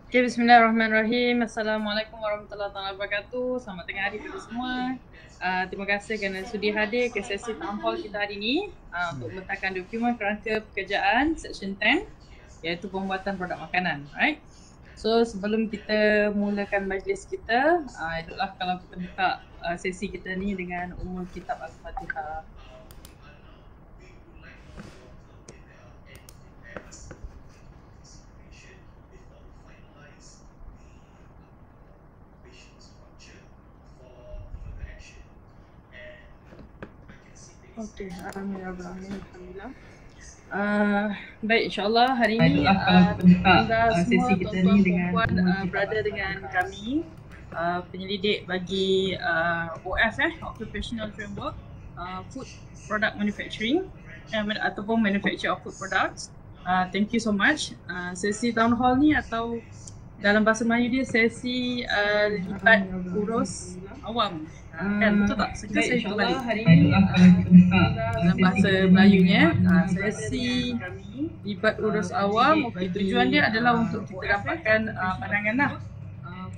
Okay, bismillahirrahmanirrahim. Assalamualaikum warahmatullahi wabarakatuh. Selamat tengah hari kepada semua. Terima kasih kerana sudi hadir ke sesi town hall kita hari ini untuk membentangkan dokumen kerangka pekerjaan Section 10 iaitu pembuatan produk makanan. Right? So sebelum kita mulakan majlis kita, itulah kalau kita buka sesi kita ni dengan umul kitab Al-Fatihah. Okey, alhamdulillah. Baik, insyaAllah hari ini anda semua tuan-tuan perempuan berada dengan kami penyelidik bagi OF Occupational Framework Food Product Manufacturing ataupun Manufacture of Food Products. Thank you so much. Sesi town hall ni atau dalam bahasa Melayu dia sesi libat urus awam. Kan betul tak? Suka saya kembali hari ini dalam bahasa Melayunya sesi libat urus awam. Okay, tujuan dia adalah untuk kita dapatkan pandangan lah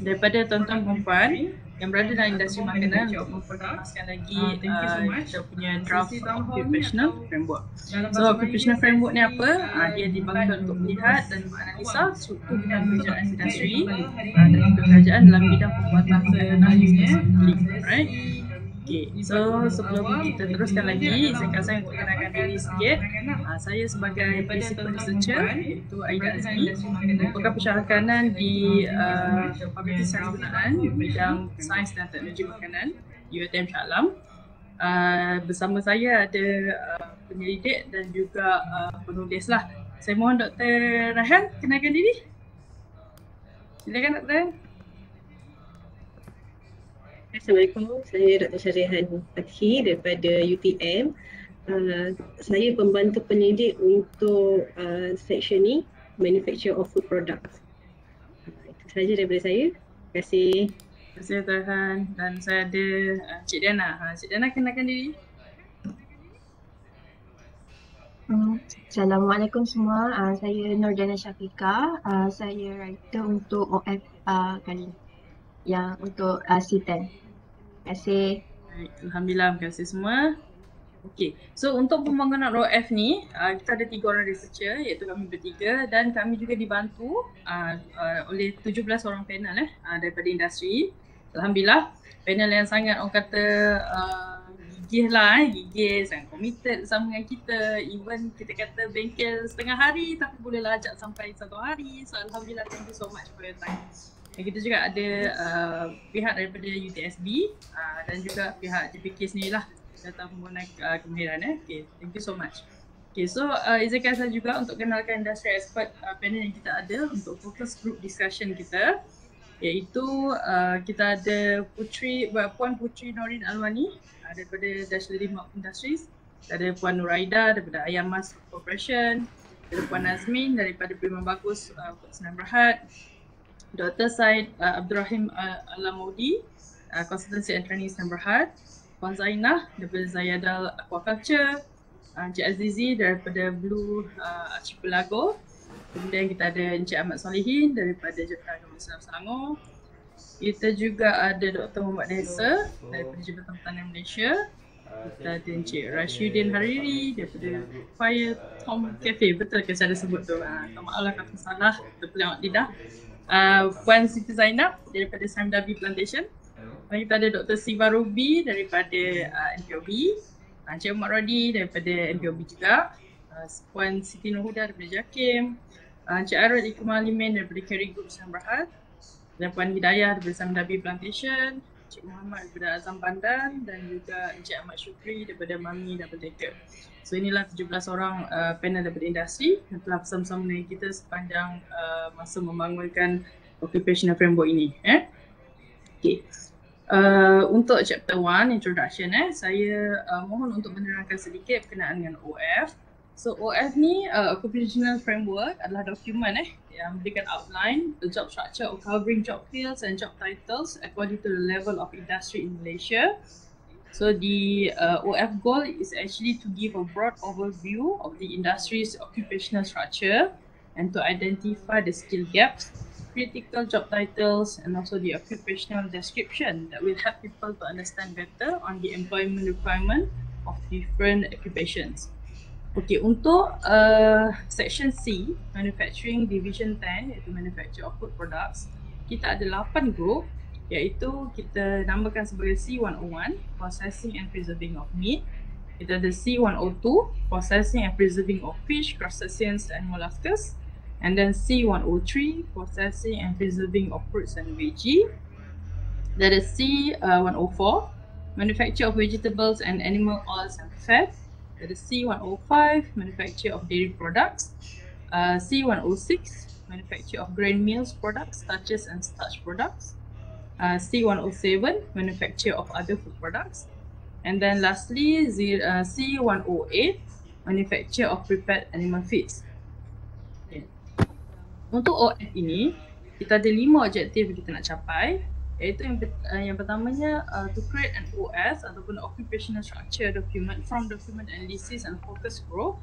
daripada tuan-tuan perempuan yang berada dalam industri makanan untuk memperkenalkan lagi kita punya draft occupational framework. So occupational framework ni apa? Dia dibangun untuk melihat dan menganalisa struktur bidang pekerjaan industri dan pekerjaan dalam bidang pembuatan makanan. Right? Okay, so sebelum kita teruskan lagi, izinkan saya untuk kenalkan diri sikit. Saya sebagai principal researcher iaitu Aida Azmi, merupakan pensyarah kanan di Fakulti Sains Gunaan bidang Sains dan Teknologi Makanan UiTM Shah Alam. Bersama saya ada penyelidik dan juga penulis lah. Saya mohon Dr. Rahel kenalkan diri. Silakan Dr. Assalamualaikum, saya Dr. Syarihan Fathi daripada UTM. Saya pembantu penyelidik untuk section ni, Manufacture of Food Products. Itu sahaja daripada saya. Terima kasih. Terima kasih Tuhan. Dan saya ada Cik Diana. Cik Diana kenalkan diri. Assalamualaikum semua. Saya Nurjana Syafiqah. Saya writer untuk OF kali yang untuk C10. Terima kasih. Baik, alhamdulillah, terima kasih semua. Okey, so untuk pembangunan OF ni, kita ada 3 orang researcher iaitu kami bertiga dan kami juga dibantu oleh 17 orang panel daripada industri. Alhamdulillah, panel yang sangat orang kata gigih lah, gigih, sangat committed bersama dengan kita. Even kita kata bengkel setengah hari tapi boleh ajak sampai 1 hari. So alhamdulillah, thank you so much for your time. Dan kita juga ada pihak daripada UTSB dan juga pihak JPK sendiri lah datang menggunakan kemahiran. Okay, thank you so much. Okay, so izinkan saya juga untuk kenalkan industri expert panel yang kita ada untuk focus group discussion kita, iaitu kita ada Puan Putri Norin Alwani daripada Dashlery Milk Industries, ada Puan Nuraida daripada Ayam Mas Corporation, ada Puan Nazmin daripada Prima Bagus Senang Berhad, Dr. Said Abdul Rahim Alamoudi, Consultancy and Training Senang Berhad, Puan Zainah daripada Zayadal Aquaculture, Encik Azizi daripada Blue Archipelago, kemudian kita ada Encik Ahmad Solihin daripada Jabatan Agama Islam Selangor. Kita juga ada Dr. Muhammad Desa daripada Jabatan Pertanian Malaysia. Kita ada Encik Rashidin Hariri daripada Fire Tom Cafe. Betul ke saya ada sebut tu? Maaf lah kata salah, terpelihara lidah. Puan Siti Zainab daripada Samdabi Plantation. Dan kita ada Dr. Siva Ruby daripada NPOB, Encik Umar Rodi daripada NPOB juga, Puan Siti Nurhuda daripada JAKIM, Encik Arul Ikmalimin daripada Carry Group Senang Berhad, dan Puan Hidayah daripada Samdabi Plantation, Encik Muhammad daripada Azam Pandan dan juga Encik Ahmad Syukri daripada Mami Double Decker. So inilah 17 orang panel daripada industri yang telah bersama-sama dengan kita sepanjang masa membangunkan occupational framework ini. Okay. Untuk chapter 1, introduction, saya mohon untuk menerangkan sedikit berkenaan dengan OF. So OF ni, Occupational Framework adalah dokumen yang memberikan outline, the job structure of covering job fields and job titles according to the level of industry in Malaysia. So the OF goal is actually to give a broad overview of the industry's occupational structure and to identify the skill gaps, critical job titles and also the occupational description that will help people to understand better on the employment requirement of different occupations. Okay, untuk section C, Manufacturing Division 10 iaitu Manufacture of Food Products, kita ada 8 group iaitu kita namakan sebagai C101, Processing and Preserving of Meat. Kita ada C102, Processing and Preserving of Fish, Crustaceans and Molluscs. And then C103, Processing and Preserving of Fruits and Veggie. There is C104, Manufacture of Vegetables and Animal Oils and Fat. There is C105, Manufacture of Dairy Products. C106, Manufacture of Grain Mills Products, Starches and Starch Products. C107, Manufacture of Other Food Products. And then lastly, C108, Manufacture of Prepared Animal Feeds. Okay. Untuk OF ini, kita ada 5 objektif yang kita nak capai, iaitu yang pertamanya to create an OS ataupun occupational structure document from document analysis and focus group.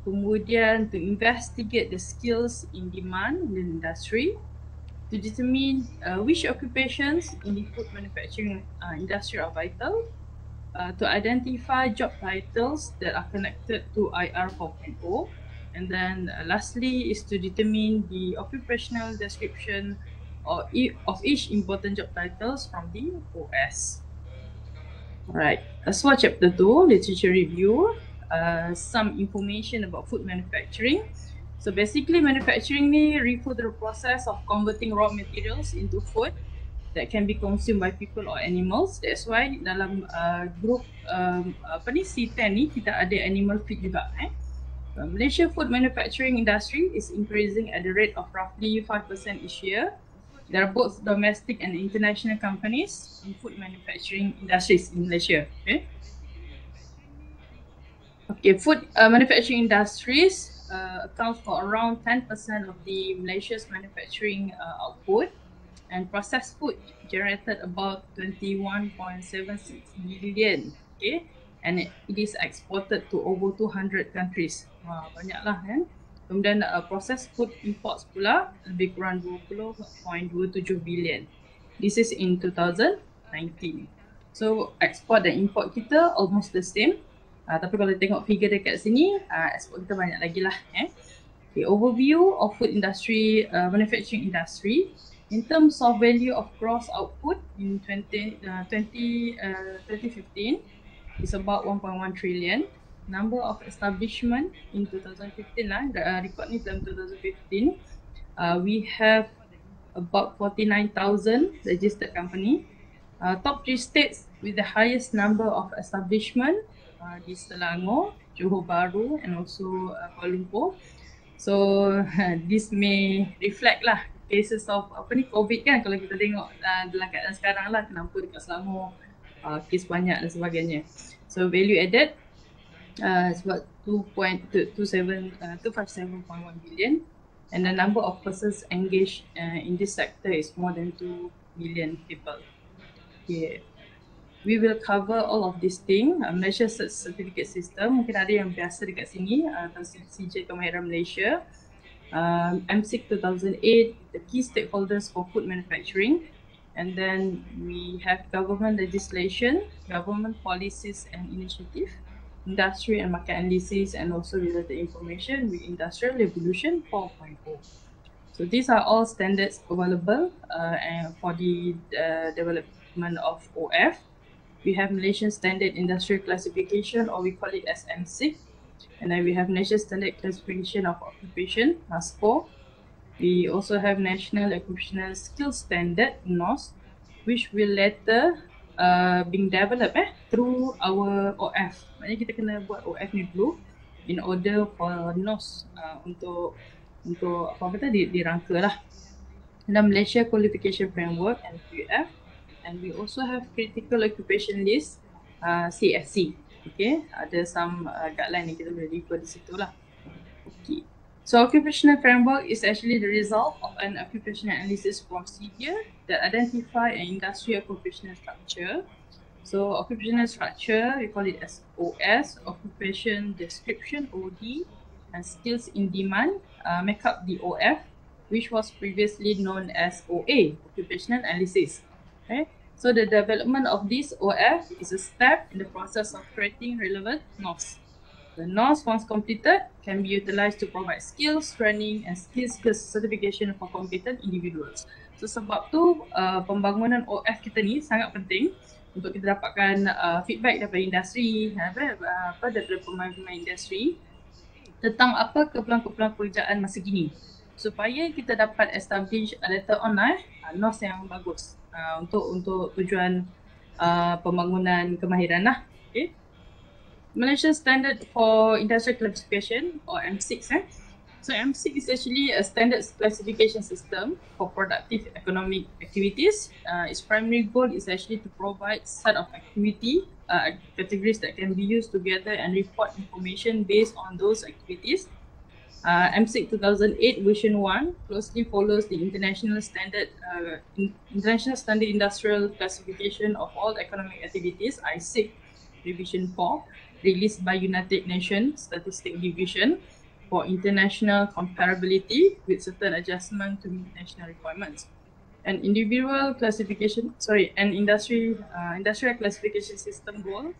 Kemudian to investigate the skills in demand in the industry, to determine which occupations in the food manufacturing industry are vital, to identify job titles that are connected to IR 4.0, and then lastly is to determine the occupational description of each important job titles from the OS. Alright, as for chapter 2, literature review, some information about food manufacturing. So basically manufacturing ni refer to the process of converting raw materials into food that can be consumed by people or animals. That's why dalam group C10 ni kita ada animal feed juga. Malaysia food manufacturing industry is increasing at the rate of roughly 5% each year. There are both domestic and international companies in food manufacturing industries in Malaysia. Okay, food manufacturing industries accounts for around 10% of the Malaysia's manufacturing output. And processed food generated about 21.76 billion, okay, and it is exported to over 200 countries. Wah, banyaklah kan. Kemudian processed food imports pula lebih kurang 20.27 billion. This is in 2019. So export dan import kita almost the same. Tapi kalau tengok figure dekat sini, export kita banyak lagi lah. The overview of food industry, manufacturing industry. In terms of value of gross output in 2015, is about 1.1 trillion. Number of establishment in 2015 record ni dalam 2015, we have about 49,000 registered company. Top 3 states with the highest number of establishment di Selangor, Johor Bahru and also Kuala Lumpur. So this may reflect lah cases of COVID kan, kalau kita tengok dalam keadaan sekarang lah, kenapa dekat Selangor kes banyak dan sebagainya. So value added is about 257.1 billion, and the number of persons engaged in this sector is more than 2 million people. Okay. We will cover all of these things. Malaysia certificate system, mungkin ada yang biasa dekat sini, CJ Kemahiran Malaysia. MSIC 2008, the key stakeholders for food manufacturing, and then we have government legislation, government policies and initiative, industry and market analysis, and also related information with Industrial Revolution 4.0. So these are all standards available for the development of OF. We have Malaysian Standard Industrial Classification, or we call it as MSIC. And then we have National Standard Classification of Occupation, NASCO. We also have National Occupational Skills Standard, NOS, which will later being developed through our OF. Maknanya kita kena buat OF ni dulu in order for NOS untuk apa kata dirangka lah. Dan Malaysia Qualification Framework, NQF, and we also have Critical Occupation List, CSC. Okay, ada some guideline yang kita boleh refer di situ lah. Okay. So occupational framework is actually the result of an occupational analysis procedure that identify an industry occupational structure. So occupational structure, we call it as OS, occupation description, OD, and skills in demand make up the OF. which was previously known as OA, Occupational Analysis. Okay? So the development of this OF is a step in the process of creating relevant norms. The norms, once completed, can be utilized to provide skills, training and skills certification for competent individuals. So sebab tu pembangunan OF kita ni sangat penting untuk kita dapatkan feedback daripada industri, daripada pemain-pemain industri tentang apa keperluan-keperluan pekerjaan masa kini, supaya kita dapat establish later on norms yang bagus untuk tujuan pembangunan kemahiran lah. Okay. Malaysian Standard for Industrial Classification or M6. So M6 is actually a standard classification system for productive economic activities. Its primary goal is actually to provide set of activity categories that can be used together and report information based on those activities. M6 2008 version 1 closely follows the International Standard Industrial Classification of all economic activities, ISIC Revision 4, released by United Nations Statistics Division for international comparability with certain adjustment to meet national requirements. An industrial classification system goal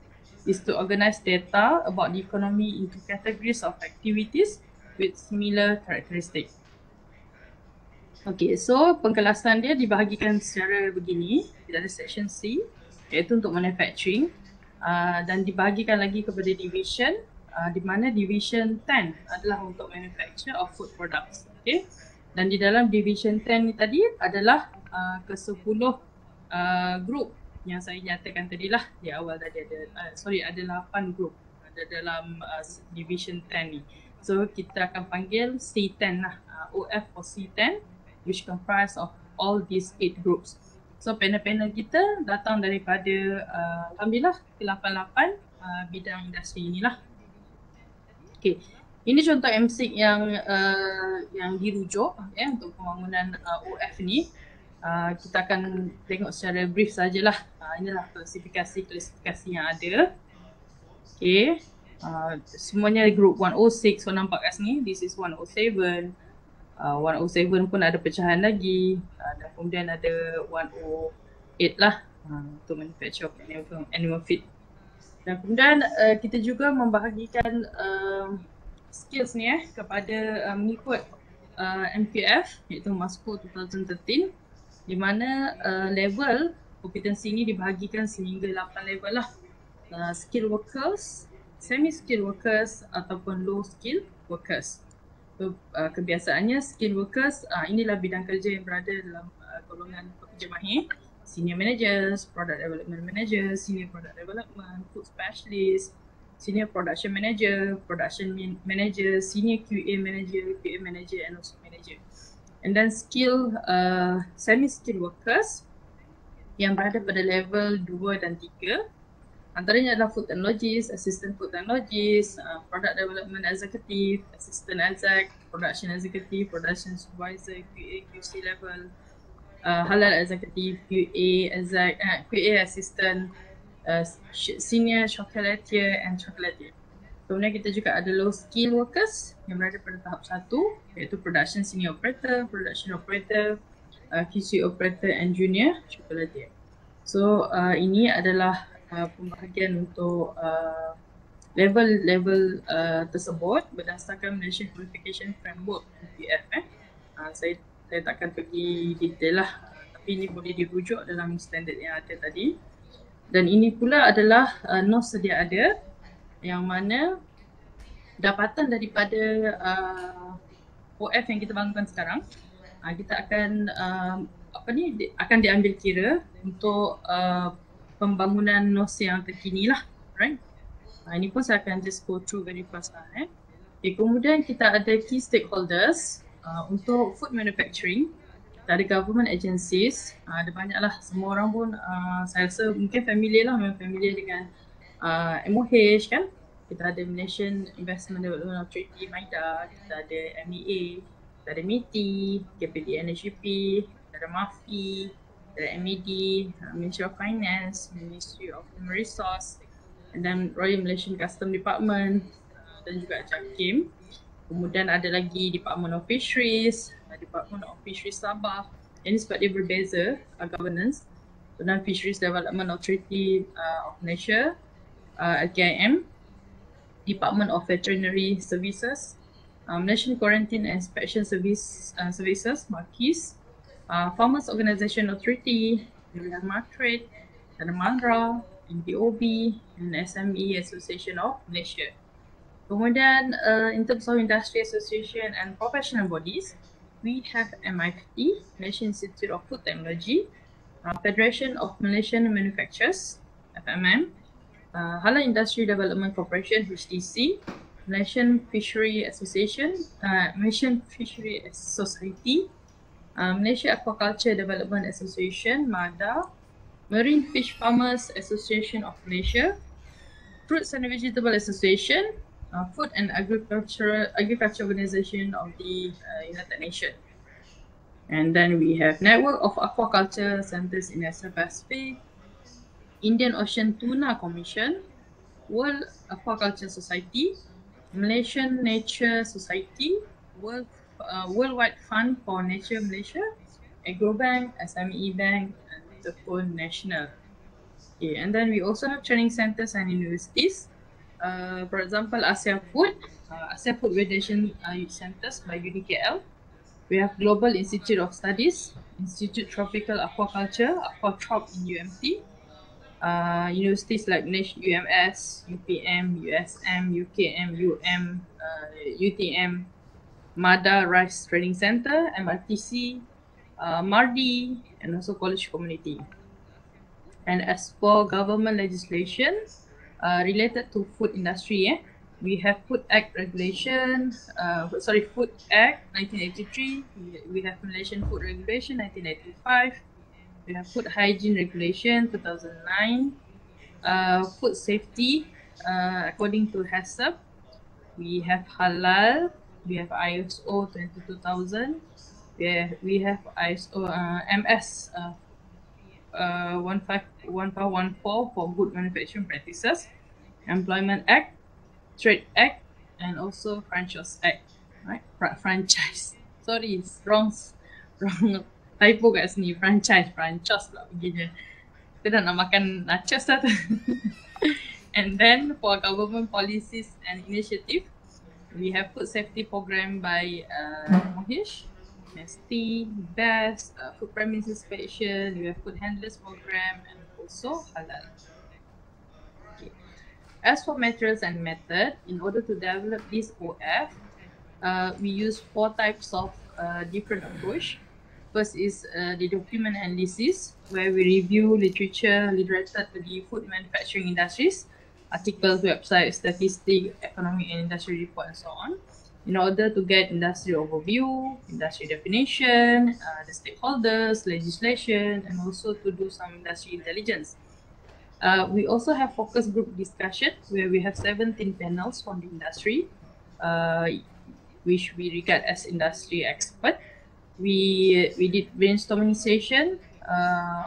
is to organize data about the economy into categories of activities with similar characteristics. Okay, so pengkelasan dia dibahagikan secara begini. Kita ada section C, iaitu untuk manufacturing. Dan dibahagikan lagi kepada division, di mana division 10 adalah untuk manufacture of food products. Okay? Dan di dalam division 10 ni tadi adalah ke-10 group yang saya nyatakan tadi lah di awal tadi ada 8 group ada dalam division 10 ni. So kita akan panggil C10 lah, OF for C10, which comprise of all these 8 groups. So panel-panel kita datang daripada alhamdulillah ke-88 bidang industri inilah. Okay, ini contoh M6 yang dirujuk untuk pembangunan OF ni. Kita akan tengok secara brief sajalah. Inilah klasifikasi yang ada. Okay, semuanya group 106. So nampak kat sini, this is 107. 107 pun ada pecahan lagi, dan kemudian ada 108 lah untuk manufacture of animal feed. Dan kemudian kita juga membahagikan skills ni kepada mengikut MPF, iaitu MASCO 2013, di mana level kompetensi ni dibahagikan sehingga 8 level lah. Skill workers, semi-skill workers ataupun low skill workers. So, kebiasaannya skill workers, inilah bidang kerja yang berada dalam golongan pekerja mahir, senior managers, product development manager, senior product development, food specialist, senior production manager, production manager, senior QA manager and also manager. And then semi-skill workers yang berada pada level 2 dan 3. Antaranya adalah food technologies, assistant food technologies, product development executive, assistant exec, production executive, production supervisor, QA, QC level, halal executive, QA exec, QA assistant, senior chocolatier and chocolatier. Kemudian kita juga ada low skill workers yang berada pada tahap 1, iaitu production senior operator, production operator, QC operator and junior chocolatier. So ini adalah pembahagian untuk level-level tersebut berdasarkan Malaysian Qualification Framework MPF. Saya takkan pergi detail lah, tapi ini boleh dirujuk dalam standard yang ada tadi. Dan ini pula adalah norms sedia ada yang mana dapatan daripada OF yang kita bangunkan sekarang, kita akan akan diambil kira untuk pembangunan NOS yang terkini lah, right? Ini pun saya akan just go through very fast lah. Okay, kemudian kita ada key stakeholders untuk food manufacturing. Kita ada government agencies, ada banyak lah, semua orang pun saya rasa mungkin familiar lah, memang familiar dengan MOH kan. Kita ada Malaysian Investment Development Authority, MIDA, kita ada MEA, kita ada MITI, KPD NHP, kita ada MAFI, the MAD, Ministry of Finance, Ministry of Human Resource, and then Royal Malaysian Custom Department, dan juga JAKIM. Kemudian ada lagi Department of Fisheries, Department of Fisheries Sabah. Ini sebab dia berbeza governance. So, dan Fisheries Development Authority of Malaysia, LKIM, Department of Veterinary Services, Malaysian Quarantine and Inspection Services, MARQUIS, Farmers Organisation Authority, Martrade, Mandra, NBOB, and SME Association of Malaysia. Kemudian, in terms of industry association and professional bodies, we have MIFT, Malaysian Institute of Food Technology, Federation of Malaysian Manufacturers, FMM, Halal Industry Development Corporation, HDC, Malaysian Fishery Association, Malaysian Fishery Society, Malaysia Aquaculture Development Association, MADA, Marine Fish Farmers Association of Malaysia, Fruits and Vegetable Association, Food and Agriculture Organization of the United Nations. And then we have Network of Aquaculture Centers in Asia Pacific, Indian Ocean Tuna Commission, World Aquaculture Society, Malaysian Nature Society, Worldwide Fund for Nature Malaysia, AgroBank, SME Bank, and Tekun National. Okay, and then we also have training centers and universities. For example, ASEAN Food Validation Youth Centers by UniKL. We have Global Institute of Studies, Institute Tropical Aquaculture, Aquatrop in UMT. Universities like UMS, UPM, USM, UKM, UTM, MADA Rice Training Center, MRTC, MARDI, and also college community. And as for government legislation related to food industry, we have Food Act Regulation, Food Act 1983, we have Malaysian Food Regulation 1985, we have Food Hygiene Regulation 2009, Food Safety according to HACCP, we have Halal, we have ISO 22000, we have ISO MS 1514 for good manufacturing practices, Employment Act, Trade Act, and also Franchise Act, right? Franchise. Sorry, wrong typo kat sini. Franchise pula begini. Kita dah nak makan nachos dah tu. And then for government policies and initiative, we have Food Safety Program by Mohish, NESTI, BEST, Food Premise Inspection, we have Food Handlers Program, and also Halal. Okay. As for materials and method, in order to develop this OF, we use 4 types of different approach. First is the document analysis, where we review literature related to the food manufacturing industries, articles, websites, statistics, economic and industry report, and so on, in order to get industry overview, industry definition, the stakeholders, legislation, and also to do some industry intelligence. We also have focus group discussion, where we have 17 panels from the industry, which we regard as industry expert. We did brainstorming session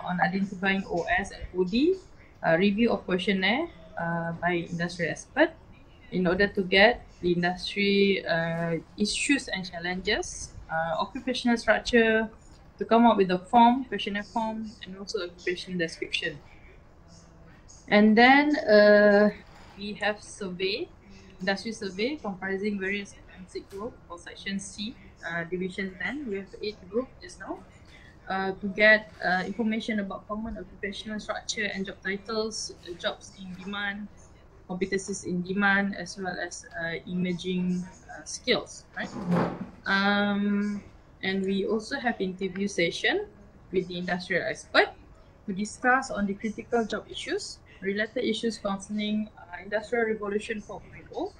on identifying OS and OD, review of questionnaire by industry expert, in order to get the industry issues and challenges, occupational structure, to come up with a form, questionnaire form, and also occupation description. And then we have survey, industry survey comprising various academic groups for section C, division 10. We have 8 groups just now to get information about common occupational structure and job titles, jobs in demand, competencies in demand, as well as emerging skills, right? And we also have interview session with the industrial expert to discuss on the critical job issues, related issues concerning Industrial Revolution 4.0,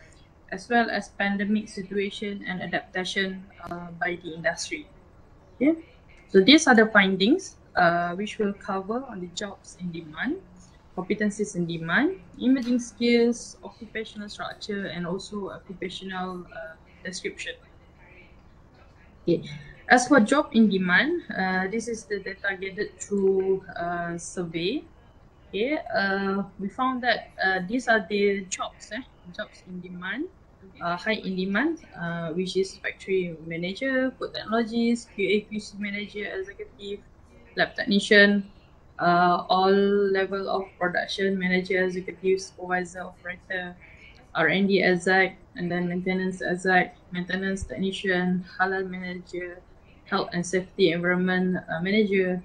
as well as pandemic situation and adaptation by the industry. Okay, so these are the findings which will cover on the jobs in demand, competencies in demand, emerging skills, occupational structure, and also occupational description. Okay. As for job in demand, this is the data gathered through survey. Okay, we found that these are the jobs in demand high in demand, which is factory manager, food technologies, QA/QC manager, executive, lab technician, all level of production manager, executive, supervisor, operator, R&D exec, and then maintenance exec, maintenance technician, halal manager, health and safety environment manager,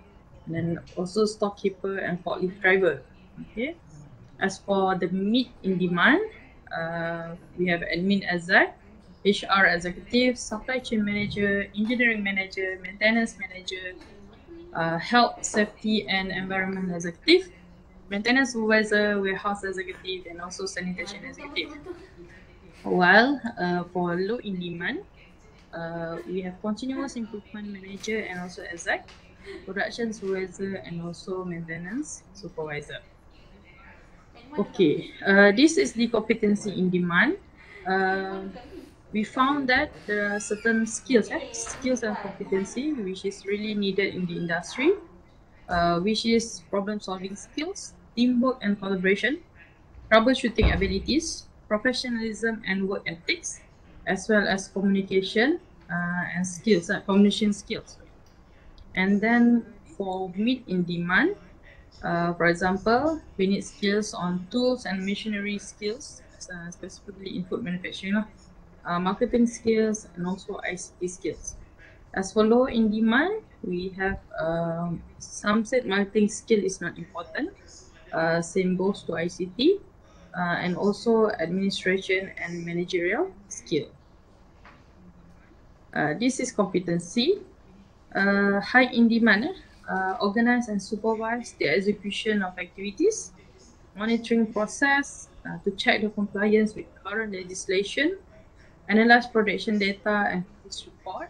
and then also stockkeeper and forklift driver. Okay. As for the meat in demand, we have admin exec, HR executive, supply chain manager, engineering manager, maintenance manager, health, safety, and environment executive, maintenance supervisor, warehouse executive, and also sanitation executive. While for low in demand, we have continuous improvement manager and also exec, production supervisor, and also maintenance supervisor. Okay, this is the competency in demand. We found that there are certain skills and competency which is really needed in the industry, which is problem solving skills, teamwork and collaboration, troubleshooting abilities, professionalism and work ethics, as well as communication and skills, communication skills. And then for meet in demand, for example, we need skills on tools and machinery skills, specifically in food manufacturing, marketing skills, and also ICT skills. As for low in demand, we have some said marketing skill is not important. Same goes to ICT and also administration and managerial skill. This is competency. High in demand, organize and supervise the execution of activities, monitoring process to check the compliance with current legislation, analyze production data and police report.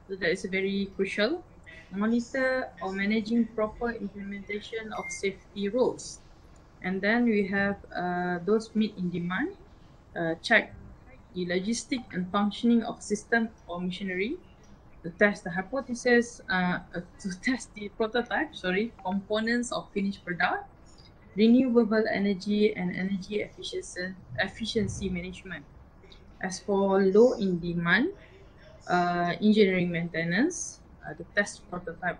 So that is very crucial. Monitor or managing proper implementation of safety rules. And then we have those meet in demand, check the logistic and functioning of system or machinery, to test the hypothesis, to test the prototype, components of finished product, renewable energy and energy efficiency management. As for low in demand, engineering maintenance, the test prototype,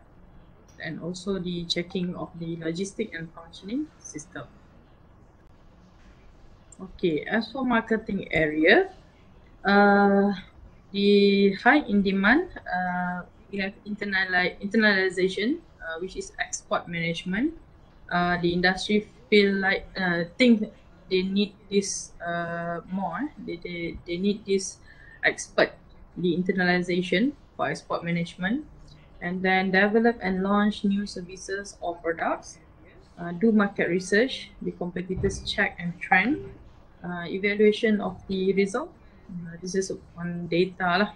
and also the checking of the logistic and functioning system. Okay, as for marketing area, the high in demand, we have internalization, which is export management. The industry think they need this more. They need this expert, the internalization for export management, and then develop and launch new services or products. Do market research, the competitors check and trend, evaluation of the result. This is on data lah.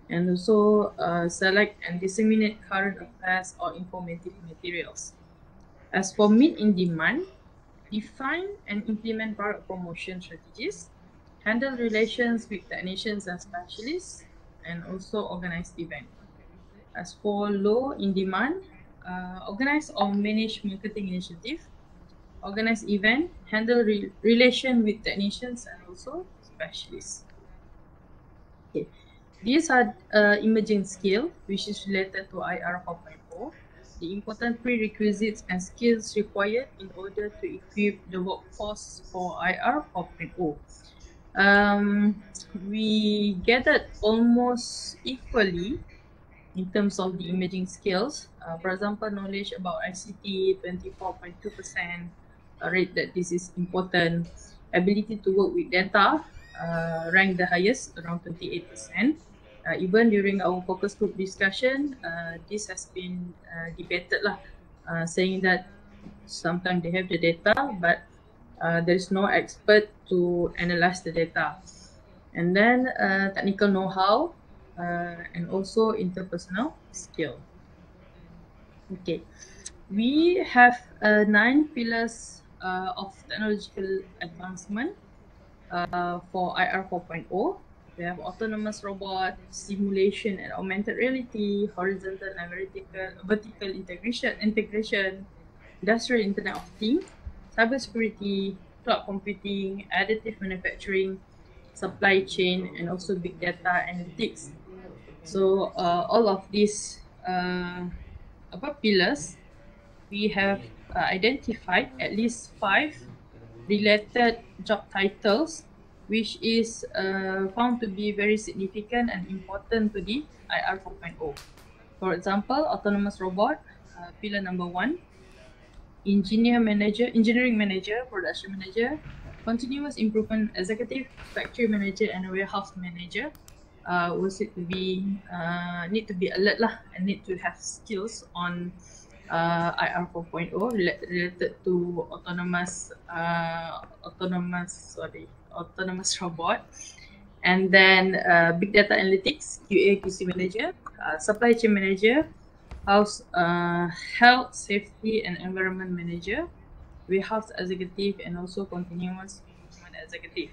And also select and disseminate current affairs or informative materials. As for meet in demand, define and implement product promotion strategies, handle relations with technicians and specialists, and also organize event. As for low in demand, organize or manage marketing initiative, organize event, handle relation with technicians and also specialists. Okay. These are emerging skills which is related to IR 4.0. The important prerequisites and skills required in order to equip the workforce for IR 4.0. We gathered almost equally in terms of the emerging skills. For example, knowledge about ICT, 24.2%, rate that this is important. Ability to work with data, ranked the highest, around 28%. Even during our focus group discussion, this has been debated lah, saying that sometimes they have the data, but there is no expert to analyze the data. And then technical know-how and also interpersonal skill. Okay, we have 9 pillars of technological advancement for IR 4.0. We have autonomous robot, simulation and augmented reality, horizontal and vertical integration, industrial Internet of Things, cybersecurity, cloud computing, additive manufacturing, supply chain, and also big data analytics. So all of these pillars, we have identified at least 5 related job titles, which is found to be very significant and important to the IR 4.0. For example, autonomous robot, pillar number 1, engineering manager, production manager, continuous improvement executive, factory manager, and warehouse manager. Was it to be need to be alert lah, and need to have skills on IR 4.0 related to autonomous robot. And then big data analytics, QA QC manager, supply chain manager, health, safety, and environment manager, warehouse executive, and also continuous improvement executive.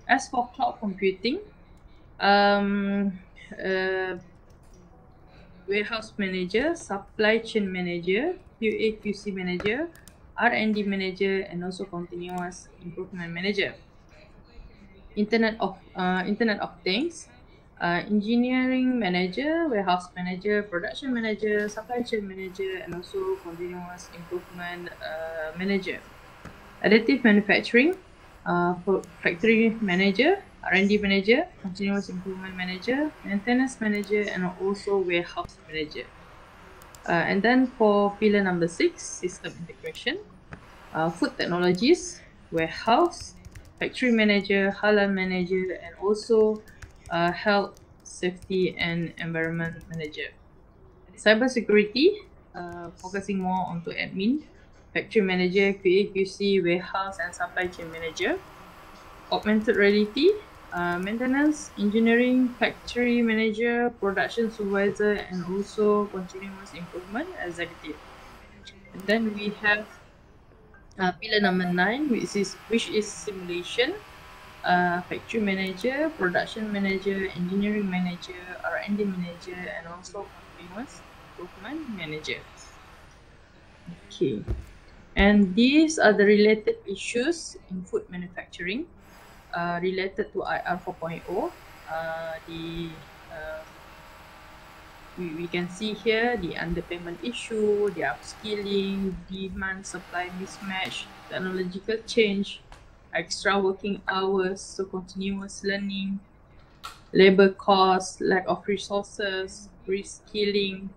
As for cloud computing, warehouse manager, supply chain manager, QA QC manager, R&D manager, and also continuous improvement manager. Internet of Things, engineering manager, warehouse manager, production manager, supply chain manager, and also continuous improvement manager. Additive manufacturing, factory manager, R&D manager, continuous improvement manager, maintenance manager, and also warehouse manager. And then for pillar number 6, system integration, food technologies, warehouse, factory manager, halal manager, and also health, safety, and environment manager. Cybersecurity, focusing more onto admin, factory manager, QA QC, warehouse, and supply chain manager. Augmented reality, maintenance, engineering, factory manager, production supervisor, and also continuous improvement executive. And then we have pillar number 9, which is simulation, factory manager, production manager, engineering manager, R&D manager, and also continuous improvement manager. Okay, and these are the related issues in food manufacturing related to IR 4.0. We can see here the underpayment issue, the upskilling, demand supply mismatch, technological change, extra working hours, so continuous learning, labor costs, lack of resources, reskilling,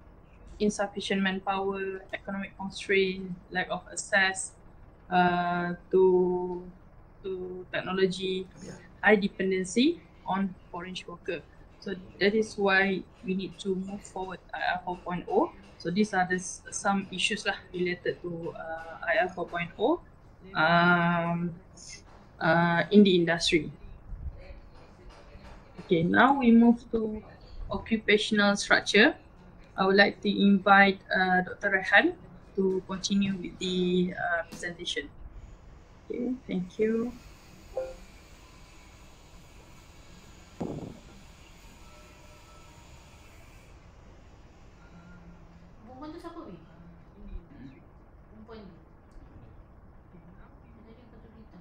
insufficient manpower, economic constraint, lack of access to technology, high dependency on foreign worker. So that is why we need to move forward IR 4.0. So these are some issues related to IR 4.0 in the industry. Okay, now we move to occupational structure. I would like to invite Dr. Rehan to continue with the presentation. Okay, thank you. Perempuan tu siapa, Wei? Perempuan ni. Tadi yang kata berita.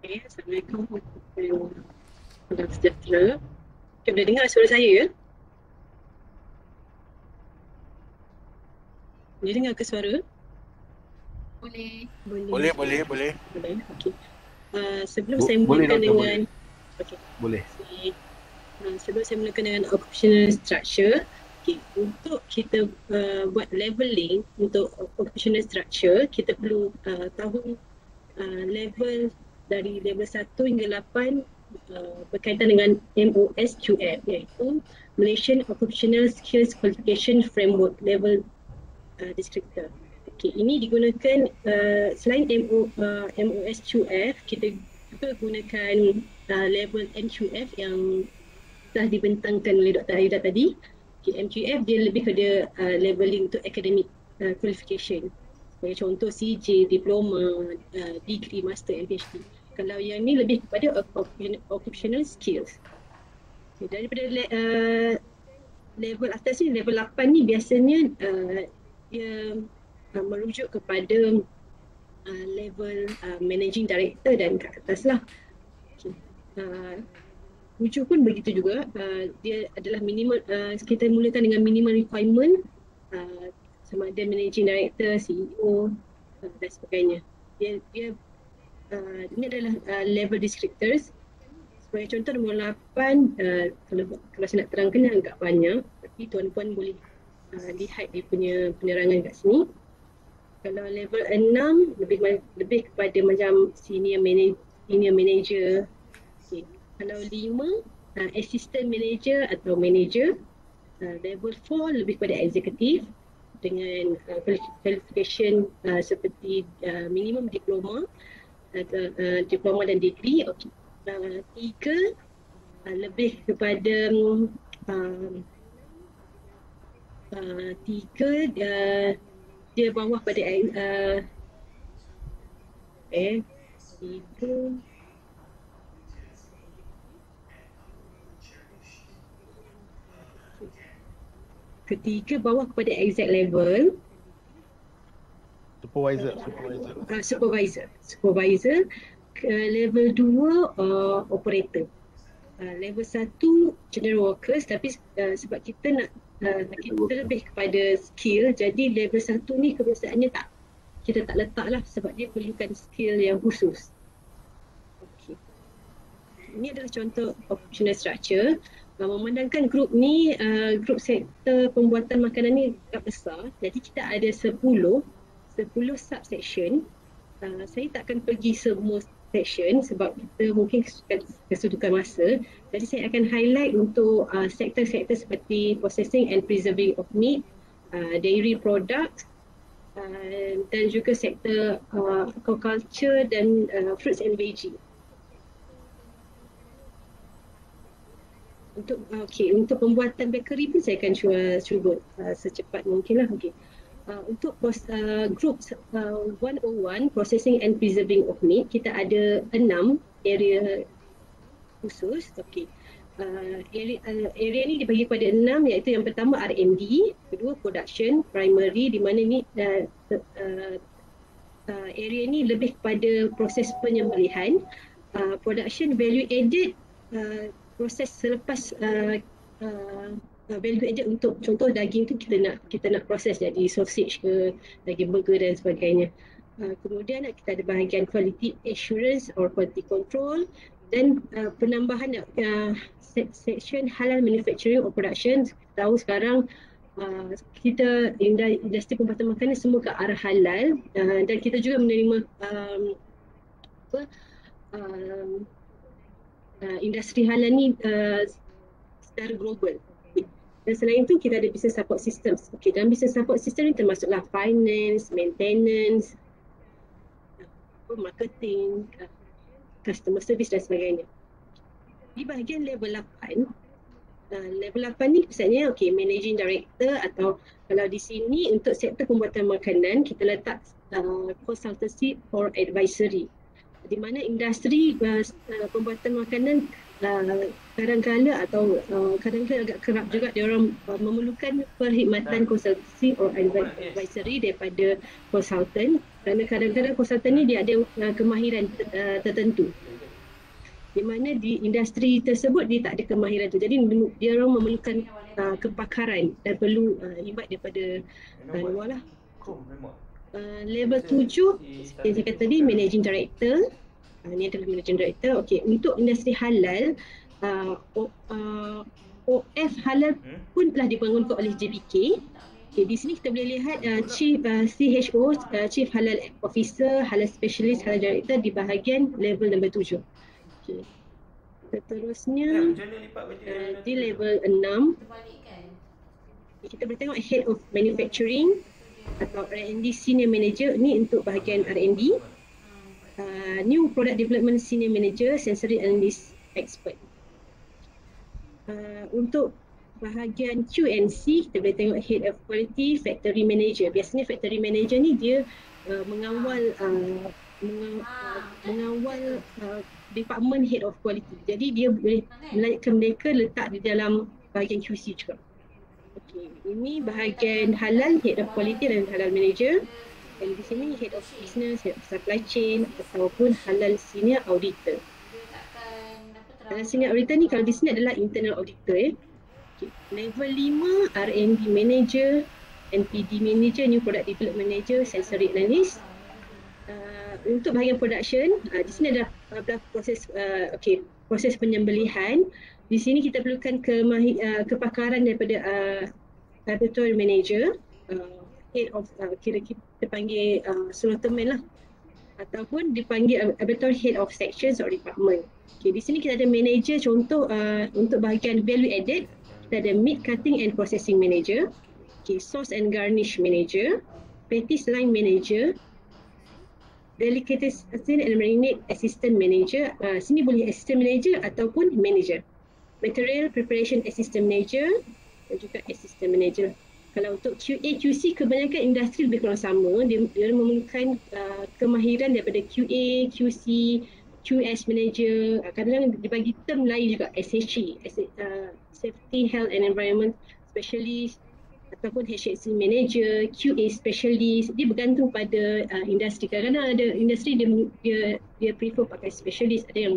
Okay, Assalamualaikum warahmatullahi sejahtera. Okay, boleh dengar suara saya ya? Boleh dengar ke suara? Boleh. Boleh. Boleh, okey. Sebelum saya mulakan dengan okey. Boleh. Sebelum saya mulakan dengan occupational structure, okay, untuk kita buat leveling untuk occupational structure, kita perlu tahu level dari level 1 hingga 8 berkaitan dengan MOSQF, iaitu Malaysian Occupational Skills Qualification Framework Level Descriptor. Okay, ini digunakan selain MOSQF, kita juga gunakan level MQF yang telah dibentangkan oleh Dr. Aida tadi. Okay, MQF dia lebih kepada leveling untuk academic qualification. Sebagai contoh CJ, diploma, degree, master, and PhD. Kalau yang ni lebih kepada occupational skills. Okay, daripada level atas ni, level 8 ni biasanya dia merujuk kepada level managing director dan kat atas lah. Okay. Rujuk pun begitu juga, dia adalah minimal, kita mulakan dengan minimal requirement sama ada managing director, CEO dan sebagainya. Dia ini adalah level descriptors. Sebagai contoh nombor 8, kalau saya nak terangkan agak banyak, tapi tuan-puan boleh lihat dia punya penerangan kat sini. Kalau level 6 lebih kepada macam senior manager. Okay. Kalau 5 assistant manager atau manager. Level 4 lebih kepada executive dengan qualification seperti minimum diploma diploma dan degree. Okay. 3 lebih kepada 3 dia bawah pada 3 ketiga bawah kepada exact level. Supervisor. Level 2 operator. Level 1 general workers, tapi sebab kita nak kita lebih kepada skill, jadi level 1 ni kebiasaannya kita tak letak lah sebab dia perlukan skill yang khusus. Okay. Ini adalah contoh operational structure. Memandangkan grup ni, grup sektor pembuatan makanan ni agak besar, jadi kita ada 10 subsection. Saya tak akan pergi semua section sebab kita mungkin kesudukan masa. Jadi saya akan highlight untuk sektor-sektor seperti processing and preserving of meat, dairy products, dan juga sektor aquaculture dan fruits and veggie. Untuk pembuatan bakery pun saya akan cuba secepat mungkin lah. Okay. Untuk group 101 processing and preserving of meat, kita ada 6 area khusus. Okay. Area ni dibagi kepada 6, iaitu yang pertama R&D, kedua production, primary, di mana ni area ni lebih kepada proses penyembelihan, production, value added, proses selepas value added untuk contoh daging tu kita nak proses jadi sausage ke, daging burger dan sebagainya. Kemudian kita ada bahagian quality assurance or quality control, dan penambahan section halal manufacturing or production. Kita tahu sekarang kita industri pembuatan makanan semua ke arah halal, dan kita juga menerima industri halal ni secara global. Dan selain itu kita ada business support systems. Okay, dalam business support system ni termasuklah finance, maintenance, marketing, customer service dan sebagainya. Di bahagian level 8, level 8 ni misalnya managing director, atau kalau di sini untuk sektor pembuatan makanan kita letak consultancy or advisory, di mana industri pembuatan makanan kadang-kadang agak kerap juga diorang memerlukan perkhidmatan konsultasi or advisory daripada konsultan, kerana kadang-kadang konsultan ni dia ada kemahiran tertentu, di mana di industri tersebut dia tak ada kemahiran tu, jadi dia orang memerlukan kepakaran dan perlu libat daripada luar lah. Level 7 yang saya kata tadi, managing director. Ini adalah managing director. Okey, untuk industri halal, OF halal pun telah dibangunkan oleh JPK. Okay, di sini kita boleh lihat Chief CHO, Chief Halal Officer, Halal Specialist, Halal Director di bahagian level nombor 7. Okay. Seterusnya di level 6 Terbalikkan. kita boleh tengok Head of Manufacturing atau R&D Senior Manager ni untuk bahagian R&D. New Product Development Senior Manager, Sensory Analyst Expert. Untuk bahagian Q&C kita boleh tengok Head of Quality Factory Manager. Biasanya Factory Manager ni dia mengawal Department Head of Quality. Jadi dia boleh melainkan mereka letak di dalam bahagian QC juga. Okey, ini bahagian halal, Head of Quality dan halal Manager. Dan di sini Head of Business, Head of Supply Chain ataupun halal Senior Auditor. Halal Senior Auditor ni kalau di sini adalah Internal Auditor. Okay. Level 5 R&D Manager, NPD Manager, New Product Development Manager, Sensory Analyst. Untuk bahagian production, di sini ada proses penyembelihan. Di sini kita perlukan kepakaran daripada laboratory manager, head of kira-kira kita panggil slaughterman lah, ataupun dipanggil laboratory head of sections or department. Okay, di sini kita ada manager, contoh untuk bahagian value added kita ada meat cutting and processing manager, okay, sauce and garnish manager, patties line manager, delicatessen and marinade assistant manager. Sini boleh assistant manager ataupun manager. Material preparation assistant manager dan juga assistant manager. Kalau untuk QA, QC kebanyakan industri lebih kurang sama. Dia memerlukan kemahiran daripada QA, QC, QS manager. Kadang-kadang dibagi term lain juga, SHE, Safety, Health and Environment Specialist ataupun HSC manager, QA specialist. Dia bergantung pada industri. Kadang-kadang ada industri dia prefer pakai specialist, ada yang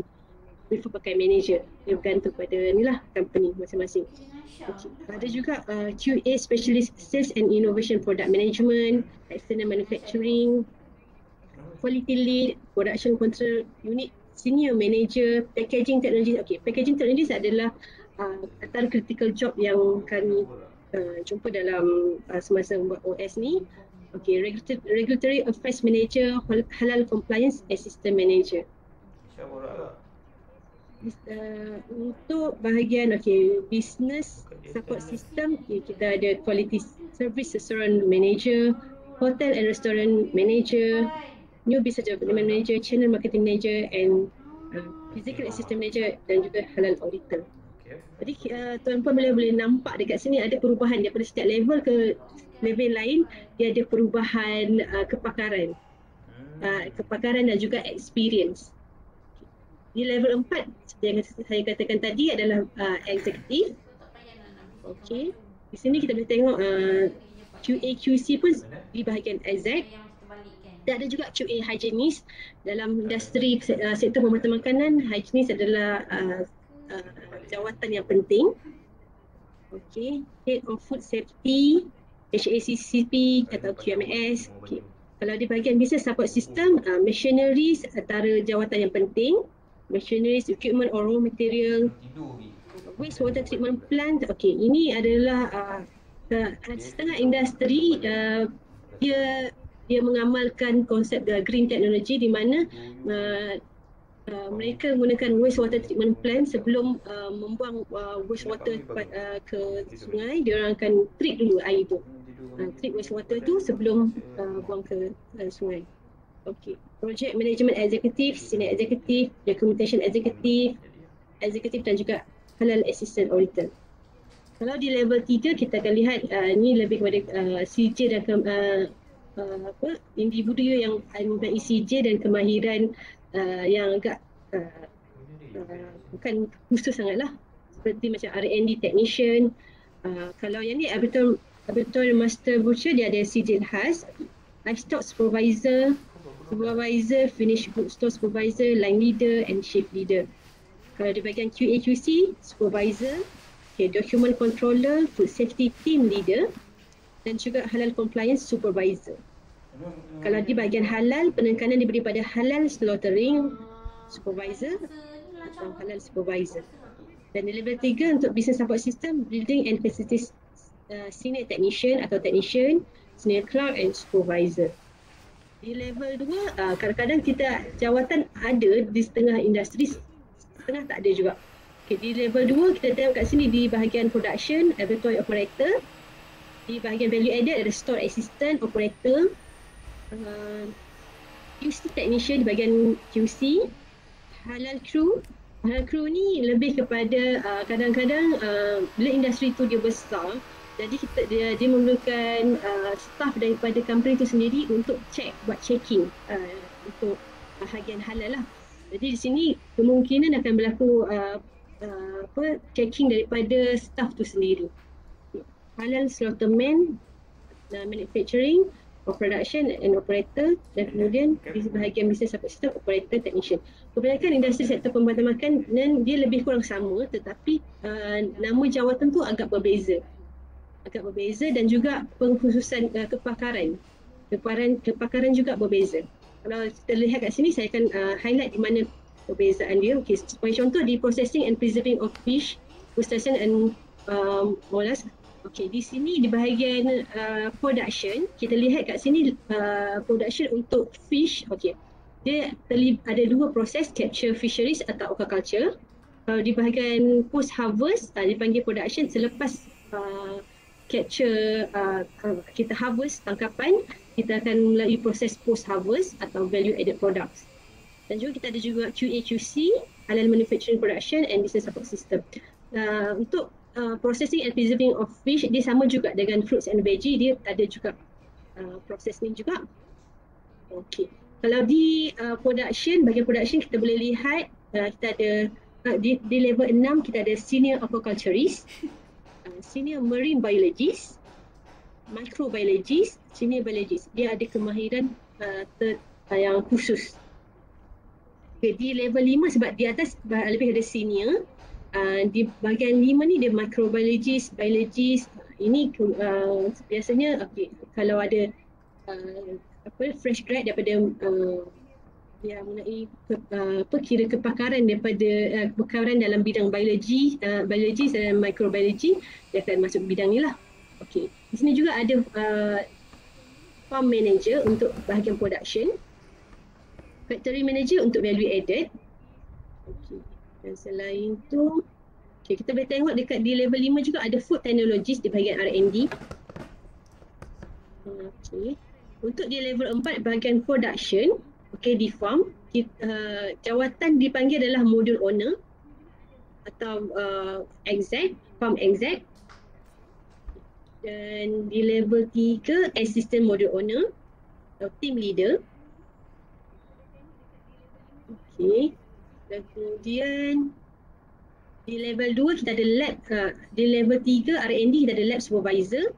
prefer pakai manager. Dia bergantung pada inilah company masing-masing. Okay. Ada juga QA specialist, Sales and Innovation Product Management, External Manufacturing, Quality Lead, Production Control Unit, Senior Manager, Packaging Technology. Okay, Packaging Technologies adalah antara critical job yang kami jumpa dalam semasa membuat OS ni. Okay, Regulatory Affairs Manager, Halal Compliance Assistant Manager. Untuk bahagian business support system, kita ada Quality Service Assurance Manager, Hotel and Restaurant Manager, New Business Development Manager, Channel Marketing Manager and Physical Assistant Manager dan juga Halal Auditor. Jadi tuan-puan boleh nampak dekat sini ada perubahan daripada setiap level ke level lain. Dia ada perubahan kepakaran dan juga experience. Di level 4 seperti yang saya katakan tadi adalah executive. Okey. Di sini kita boleh tengok QA QC pun di bahagian exec. Dan ada juga QA hygienist. Dalam industri sektor pembuatan makanan, hygienist adalah jawatan yang penting. Okey, Head of Food Safety, HACCP atau QMS. Okay. Kalau di bahagian Business Support System, machineries antara jawatan yang penting. Machineries, equipment or raw material, wastewater treatment plant. Okey, ini adalah setengah industri dia mengamalkan konsep green technology di mana mereka menggunakan wastewater treatment plant sebelum membuang wastewater ke sungai. Dia orang akan treat dulu air tu. Treat wastewater tu sebelum buang ke sungai. Okey. Project Management Executive, Senior Executive, Documentation Executive, Executive dan juga Halal Assistant Auditor. Kalau di level 3 kita akan lihat ni lebih kepada CJ dan individu yang mempunyai CJ dan kemahiran yang agak bukan khusus sangatlah, seperti macam R&D Technician. Kalau yang ni Laboratory Master Butcher, dia ada CJ khas, Livestock Supervisor, Finished Goods Store Supervisor, Line Leader and Shift Leader. Kalau di bahagian QA QC, Supervisor, Document Controller, Food Safety Team Leader dan juga Halal Compliance Supervisor. Kalau di bahagian halal, penekanan diberi pada Halal Slaughtering Supervisor atau Halal Supervisor. Dan di level 3 untuk Business Support System, Building and Facilities Senior Technician atau Technician, Senior Clerk and Supervisor. Di level 2, kadang-kadang kita jawatan ada di setengah industri tengah tak ada juga. Okay, di level 2 kita tengok kat sini di bahagian production, laboratory operator. Di bahagian value added ada store assistant, operator, QC technician di bahagian QC, halal crew. Halal crew ni lebih kepada kadang-kadang bila industri tu dia besar, jadi dia memerlukan staff daripada company tu sendiri untuk buat checking untuk bahagian halal lah. Jadi di sini kemungkinan akan berlaku checking daripada staff tu sendiri. Halal slaughterman, manufacturing, production and operator, dan kemudian di bahagian business support system, operator, technician. Kebanyakan industri sektor pembuatan makanan dia lebih kurang sama, tetapi nama jawatan tu agak berbeza dan juga pengkhususan kepakaran juga berbeza. Kalau kita lihat kat sini, saya akan highlight di mana perbezaan dia. Okey, sebagai contoh di processing and preserving of fish, crustacean and mollusk. Okey, di sini di bahagian production, kita lihat kat sini production untuk fish. Okey, dia ada dua proses, capture fisheries atau aquaculture. Kalau di bahagian post harvest, dipanggil production. Selepas capture, kita harvest tangkapan, kita akan melalui proses post harvest atau value added products. Dan juga kita ada juga QA/QC, halal manufacturing production and business support system. Untuk processing and preserving of fish, dia sama juga dengan fruits and veggie, dia ada juga proses ni juga. Okey, kalau di bahagian production kita boleh lihat kita ada di level 6 kita ada senior aquaculturist, senior marine biologist, microbiologist, senior biologist. Dia ada kemahiran yang khusus. Okay, di level 5 sebab di atas lebih ada senior. Di bahagian 5 ni dia microbiologist, biologist. Ini biasanya kalau ada fresh grad daripada yang mengenai kira kepakaran daripada kepakaran dalam bidang biologi dan microbiology, dia akan masuk bidang ni lah. Okey, di sini juga ada farm manager untuk bahagian production, factory manager untuk value added. Okey, dan selain tu kita boleh tengok dekat di level 5 juga ada food technologist di bahagian R&D. Okey, untuk di level 4 bahagian production, di farm, jawatan dipanggil adalah module owner atau exec, farm exec. Dan di level 3 assistant module owner atau team leader. Okey, dan kemudian di level 2 kita ada lab, di level 3 R&D kita ada lab supervisor,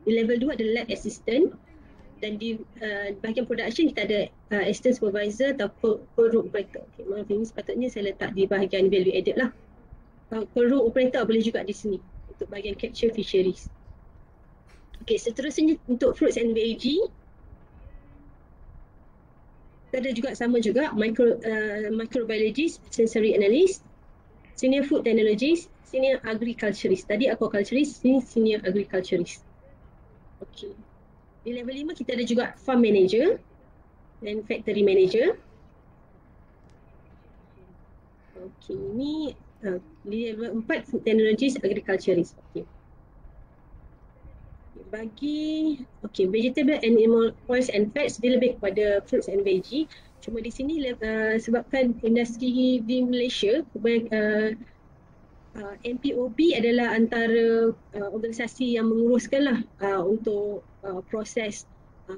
di level 2 ada lab assistant, dan di bahagian production kita ada assistant supervisor atau cold room operator. Okay, maaf, ini sepatutnya saya letak di bahagian value added lah. Cold room operator boleh juga di sini untuk bahagian capture fisheries. Okey, seterusnya untuk fruits and veggie kita ada juga sama juga microbiologist, sensory analyst, senior food technologist, senior agriculturist. Tadi aquaculturist, ini senior agriculturist. Okey. Di level 5 kita ada juga farm manager dan factory manager. Okey, ini di level 4 food technologist, agriculturist. Okey. Vegetable, animal oils and fats dia lebih kepada fruits and veggie. Cuma di sini sebabkan industri di Malaysia MPOB adalah antara organisasi yang menguruskan lah untuk proses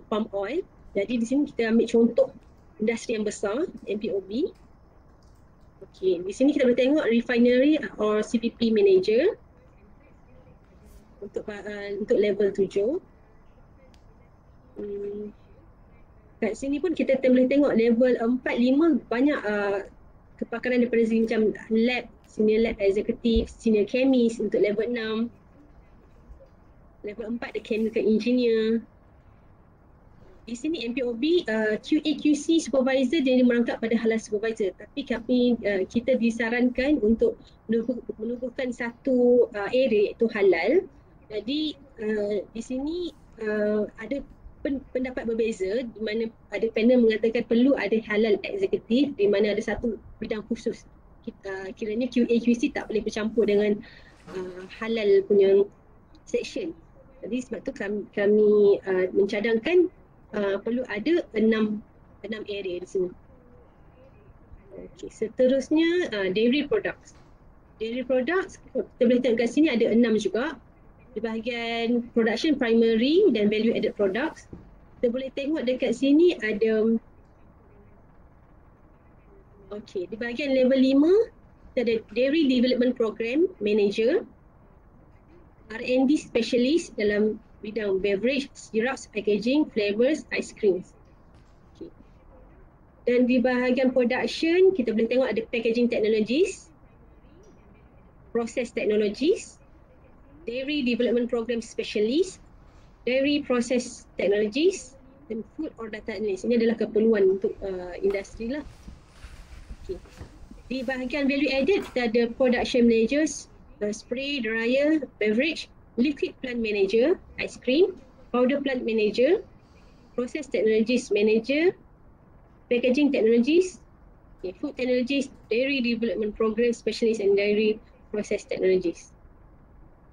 palm oil. Jadi di sini kita ambil contoh industri yang besar, MPOB. Okey, di sini kita boleh tengok refinery or CPP manager untuk level 7. Kat sini pun kita boleh tengok level 4, 5 banyak kepakaran daripada sini macam lab, senior lab executive, senior chemist untuk level 6. Level 4 ada chemical engineer. Di sini MPOB QA/QC supervisor dia merangkap pada halal supervisor, tapi kita disarankan untuk menubuhkan satu area iaitu halal. Jadi di sini ada pendapat berbeza di mana ada panel mengatakan perlu ada halal eksekutif di mana ada satu bidang khusus kiranya QA QC tak boleh bercampur dengan halal punya section. Jadi sebab tu kami mencadangkan perlu ada 6 area di sini. Okay, seterusnya dairy products. Dairy products kita boleh tengok kat sini ada 6 juga. Di bahagian production primary dan value added products, kita boleh tengok dekat sini ada di bahagian level 5 kita ada Dairy Development Program Manager, R&D Specialist dalam bidang beverage, syrups, packaging, flavors, ice creams. Okay. Dan di bahagian production kita boleh tengok ada Packaging Technologies, Process Technologies, Dairy Development Program Specialist, Dairy Process Technologies dan Food or Data Analyst. Ini adalah keperluan untuk industri lah. Okay. Di bahagian value added kita ada production managers, spray, dryer, beverage, liquid plant manager, ice cream, powder plant manager, process technologies manager, packaging technologies, food technologies, dairy development program specialist and dairy process technologies,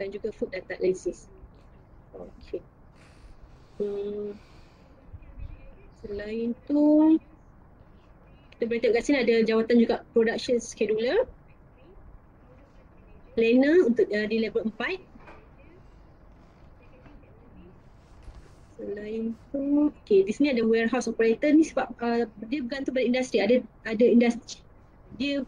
dan juga food data analysis. Okay. Selain tu kita boleh tengok kat sini ada jawatan juga production scheduler, planner untuk di level 4. Selain tu, di sini ada warehouse operator ni sebab dia bergantung pada industri. Ada industri dia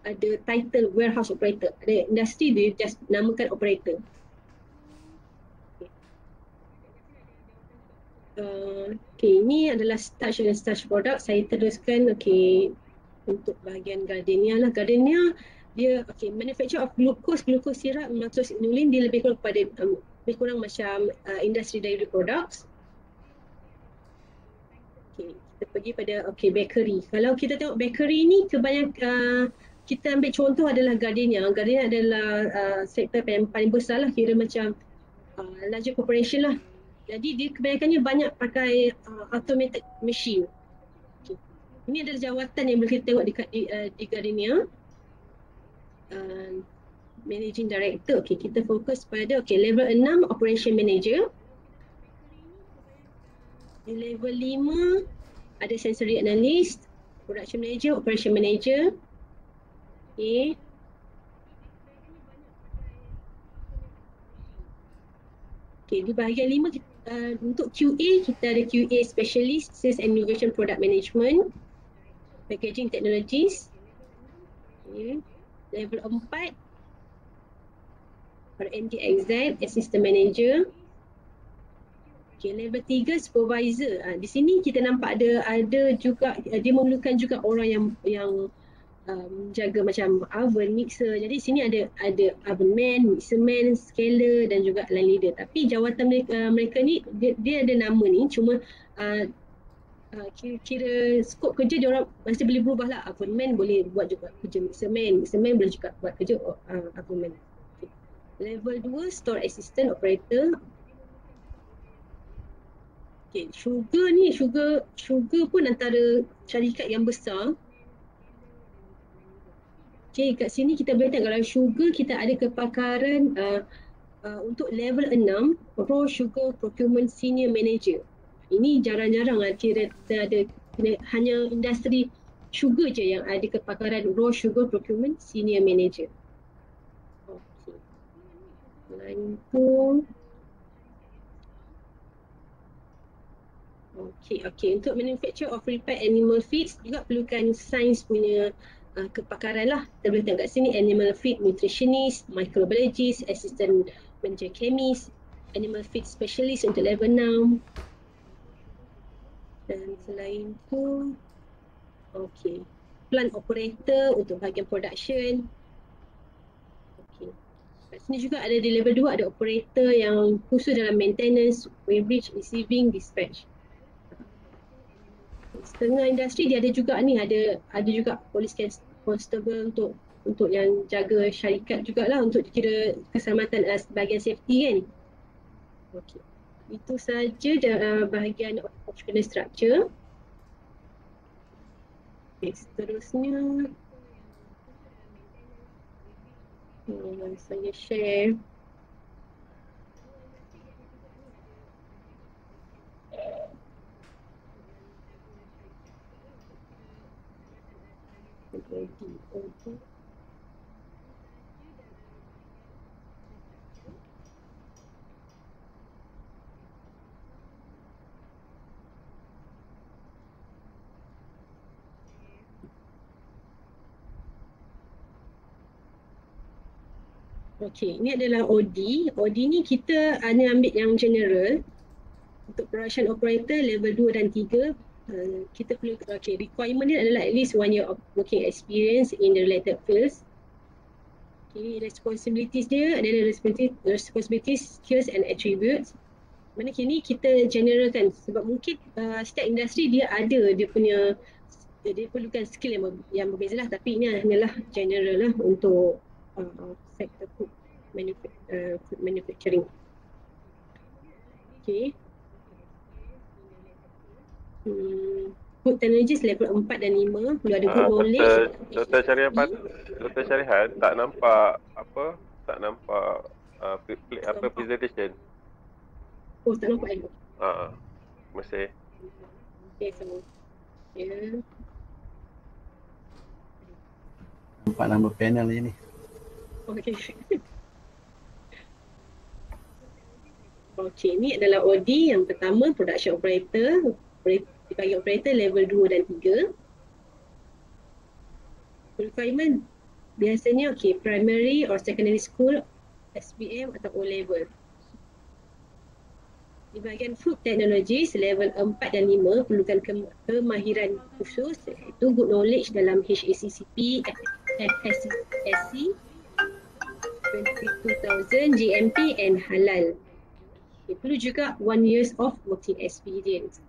ada title warehouse operator. Ada industri dia just namakan operator. Ini adalah starch dan starch product. Saya teruskan untuk bahagian Gardenia lah. Gardenia dia manufacture of glucose syrup, maltose inulin. Dia lebih kurang pada lebih kurang macam industry dairy products. Kita pergi pada bakery. Kalau kita tengok bakery ni kebanyakan kita ambil contoh adalah Gardenia. Gardenia adalah sektor yang paling besar lah, kira macam larger corporation lah. Jadi dia kebanyakannya banyak pakai automated machine. Ini adalah jawatan yang boleh kita tengok di Gardenia. Managing Director. Kita fokus pada level 6 Operation Manager. Di level 5 ada Sensory Analyst, Production Manager, Operation Manager. Di bahagian 5 untuk QA kita ada QA Specialist, Sales and Innovation Product Management, Packaging Technologies. Level 4 R&D Exec, Assistant Manager. Level 3 Supervisor. Di sini kita nampak ada juga dia memerlukan juga orang yang jaga macam oven, mixer. Jadi sini ada oven man, mixer man, scaler dan juga line leader. Tapi jawatan mereka ni dia ada nama ni, cuma kira skop kerja dia orang masih boleh berubah lah. Oven man boleh buat juga kerja mixer man boleh juga buat kerja oven man. Level 2 Store Assistant Operator. Sugar pun antara syarikat yang besar. Kat sini kita boleh tengok kalau sugar kita ada kepakaran untuk level 6 Raw Sugar Procurement Senior Manager. Ini jarang-jarang kira kita ada hanya industri sugar je yang ada kepakaran Raw Sugar Procurement Senior Manager. Selain tu untuk manufacture of prepared animal feeds juga perlukan sains punya kepakaran lah. Kita boleh tengok kat sini animal feed nutritionist, microbiologist, assistant manager chemist, animal feed specialist untuk level 6. Dan selain tu plant operator untuk bahagian production. Kat sini juga ada di level 2 ada operator yang khusus dalam maintenance, beverage, receiving, dispatch. Setengah industri dia ada juga juga police constable untuk yang jaga syarikat jugalah, untuk kira keselamatan bahagian safety kan. Itu saja bahagian operational structure. Seterusnya Saya share. Okey, ini adalah OD. OD ni kita hanya ambil yang general. Untuk production operator level 2 dan 3, kita perlu, requirement dia adalah at least 1 year of working experience in the related fields. Okay, responsibilities dia adalah responsibilities, skills and attributes. Mana kini kita generalkan sebab mungkin setiap industri dia ada dia punya, dia perlukan skill yang berbeza lah, tapi ini hanyalah general lah untuk sektor food manufacturing. Okay. Food technologies level 4 dan 5 perlu ada good knowledge. Dr. Syarihan tak nampak presentation. Oh, tak nampak lagi. Masih. Okay, so Nampak nama panel ni. Okay. Okay, ni adalah OD yang pertama, production operator. Dibagi operator level 2 dan 3. Requirement biasanya primary or secondary school, SPM atau O level. Di bahagian food technologies level 4 dan 5 perlukan kemahiran khusus iaitu good knowledge dalam HACCP, FSC 22000, GMP and halal. Perlu juga 1 years of working experience.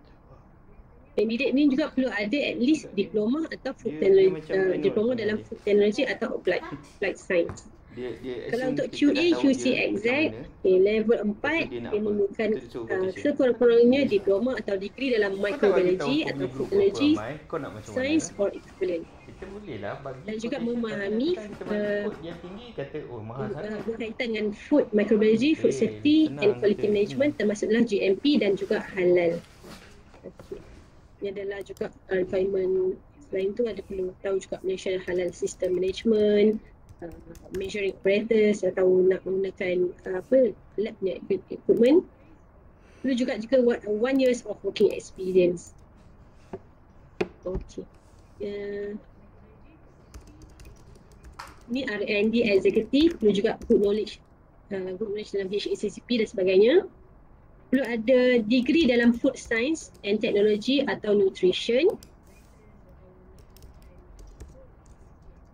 Kandidat ni juga perlu ada at least diploma atau food technology, diploma dalam food technology atau applied science. Kalau untuk QA, QC exact, level 4 dia memerlukan sekurang-kurangnya diploma atau degree dalam microbiology atau food technology, science or equivalent. Dan juga memahami berkaitan dengan food microbiology, food safety and quality management termasuklah GMP dan juga halal. Ini adalah juga requirement. Selain tu ada perlu tahu juga National Halal System Management, measuring apparatus atau nak menggunakan lab punya equipment. Perlu juga 1 years of working experience. Okay. Ni R&D executive, perlu juga good knowledge dalam HACCP dan sebagainya. Perlu ada degree dalam food science and technology atau nutrition.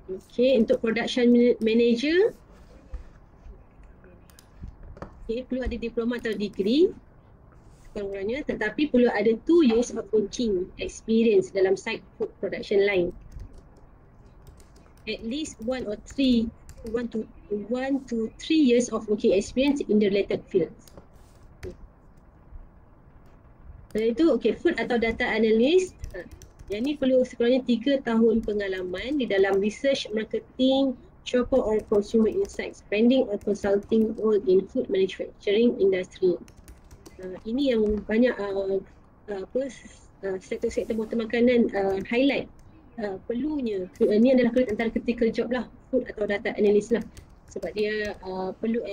Okay, untuk production manager, perlu ada diploma atau degree sekurang-kurangnya, tetapi perlu ada 2 years of working experience dalam site food production line. At least 1 to 3 years of working experience in the related fields. Selain itu, food atau data analyst, yang ni perlu sekurangnya 3 tahun pengalaman di dalam research, marketing, shopper or consumer insights, branding or consulting role in food manufacturing industry. Ini yang banyak sektor-sektor botol makanan highlight perlunya. Ini adalah antara critical job lah, food atau data analyst lah, sebab dia perlu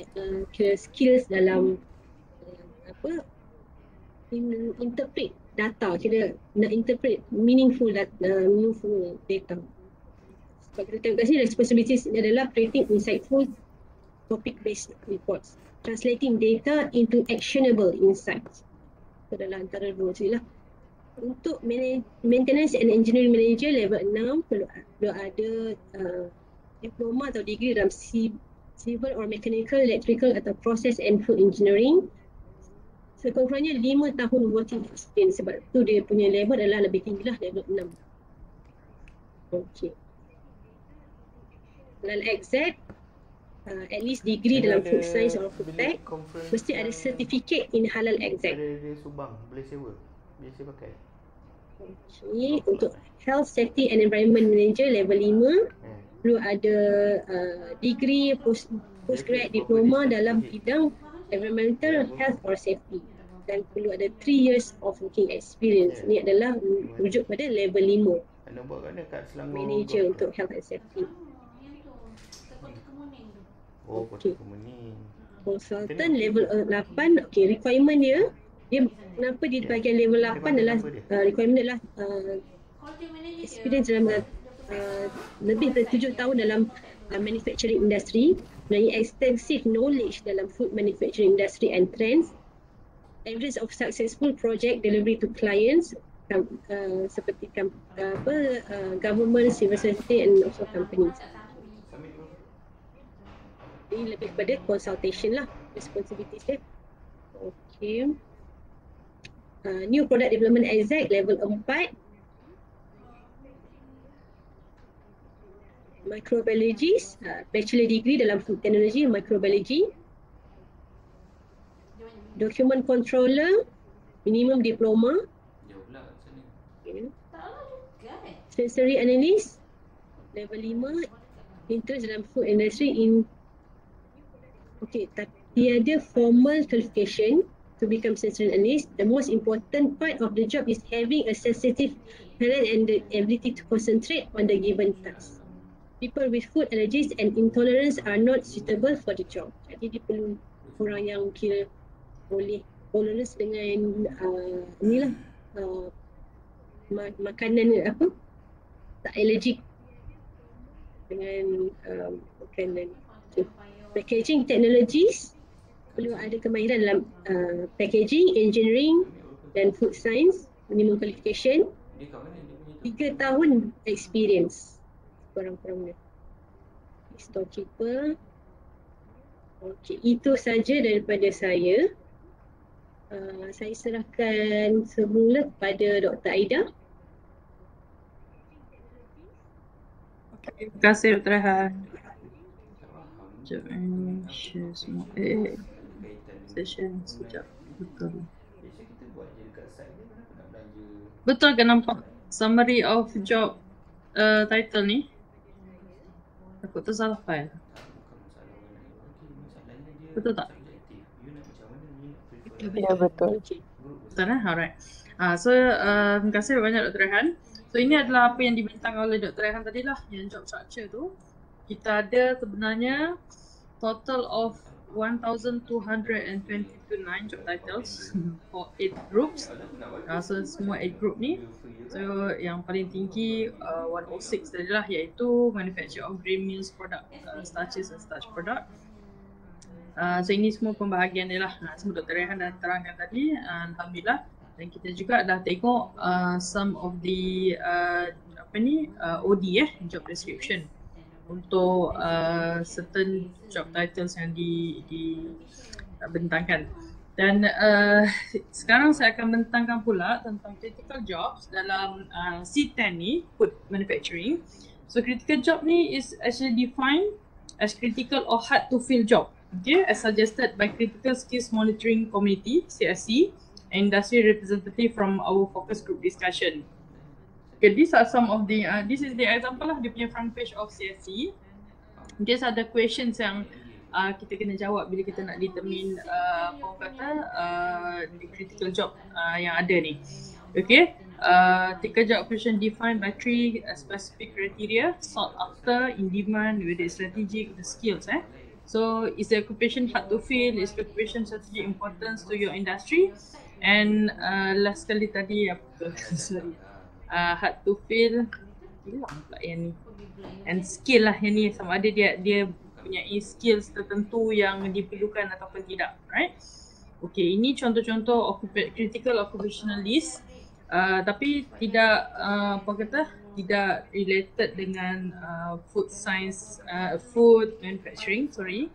skills dalam interpret data, kira nak interpret meaningful data. Sebab kita tengok kat sini, responsibilities adalah creating insightful topic-based reports, translating data into actionable insights. Itu adalah antara dua sini lah. Untuk maintenance and engineering manager level 6 perlu ada diploma atau degree dalam civil or mechanical, electrical atau process and food engineering. Sekurang-kurangnya 5 tahun working experience, sebab tu dia punya level adalah lebih tinggi lah, level 6. Okay. Dalam exact, at least degree dalam food science or food tech, mesti ada certificate in halal exact. Ada Subang, boleh sewa, biasa pakai. Okay, untuk health, safety and environment manager level 5, perlu ada degree, postgrad, diploma dalam bidang environmental, health or safety, dan perlu ada 3 years of working experience. Ini adalah rujuk pada level 5, Anda buat kat mana? Kat Selangor manager Golf untuk Club? health and safety. Yang tu, Kota Kemuning tu. Oh, Kota Okey. Kemuning. Consultant level 8, okey, requirement dia kenapa di bahagian level 8 adalah requirement adalah Quality manager dia. experience dalam lebih dari 7 tahun dalam manufacturing industry, mempunyai extensive knowledge dalam food manufacturing industry and trends, evidence of successful project delivery to clients seperti government, civil society and also companies. Ini lebih kepada consultation lah, responsibilities dia. Okay. New product development exec level 4. Microbiologist, bachelor degree dalam food technology, microbiology. Document controller, minimum diploma. Okay. Sensory analyst, level 5, interest dalam food industry in. Okay, tapi tiada formal qualification to become sensory analyst. The most important part of the job is having a sensitive talent and the ability to concentrate on the given task. People with food allergies and intolerance are not suitable for the job. Jadi dia perlu orang yang kira boleh tolerance dengan inilah makanan apa tak allergic dengan makanan. Okay. Packaging technologies, perlu ada kemahiran dalam packaging, engineering dan food science, minimum qualification, 3 tahun experience kurang-kurangnya. Storekeeper. Okey, itu saja daripada saya. Saya serahkan semula kepada Dr. Aida. Terima kasih Dr. Rehan. Sekejap share semua. Session sekejap. Betul. Betul ke nampak summary of job title ni? Takut tersalah file. Betul tak? Ya, betul. Betul lah? Alright. So terima kasih banyak Dr. Rehan. So ini adalah apa yang dibentangkan oleh Dr. Rehan tadi lah, yang job structure tu. Kita ada sebenarnya total of 1,229 job titles for 8 groups. So semua 8 group ni. So yang paling tinggi 106 tadi lah, iaitu manufacture of grain mills product, starches and starch product. So ini semua pembahagian dia lah. Semua Dr. Rehan dah terangkan tadi, Alhamdulillah. Dan kita juga dah tengok some of the OD job description untuk certain job titles yang dibentangkan. Dan sekarang saya akan bentangkan pula tentang critical jobs dalam C10 ni, food manufacturing. So critical job ni is actually defined as critical or hard to fill job, okay, as suggested by Critical Skills Monitoring Committee, CSC, industry representative from our focus group discussion. Okay, these are some of the, this is the example lah, dia punya front page of CSC. These are the questions yang kita kena jawab bila kita nak determine the critical job yang ada ni. Okay, critical job occupation defined by 3 specific criteria, sought after, in demand, whether it's strategic, the skills. So is the occupation hard to fill, is the occupation strategic importance to your industry, and last kali tadi apa sorry, hard to fill, hilang pula yang ni, and skill lah yang ni, sama ada dia punya skills tertentu yang diperlukan ataupun tidak, right? Okay, ini contoh-contoh critical occupational list, tapi tidak tidak related dengan food science, food manufacturing, sorry.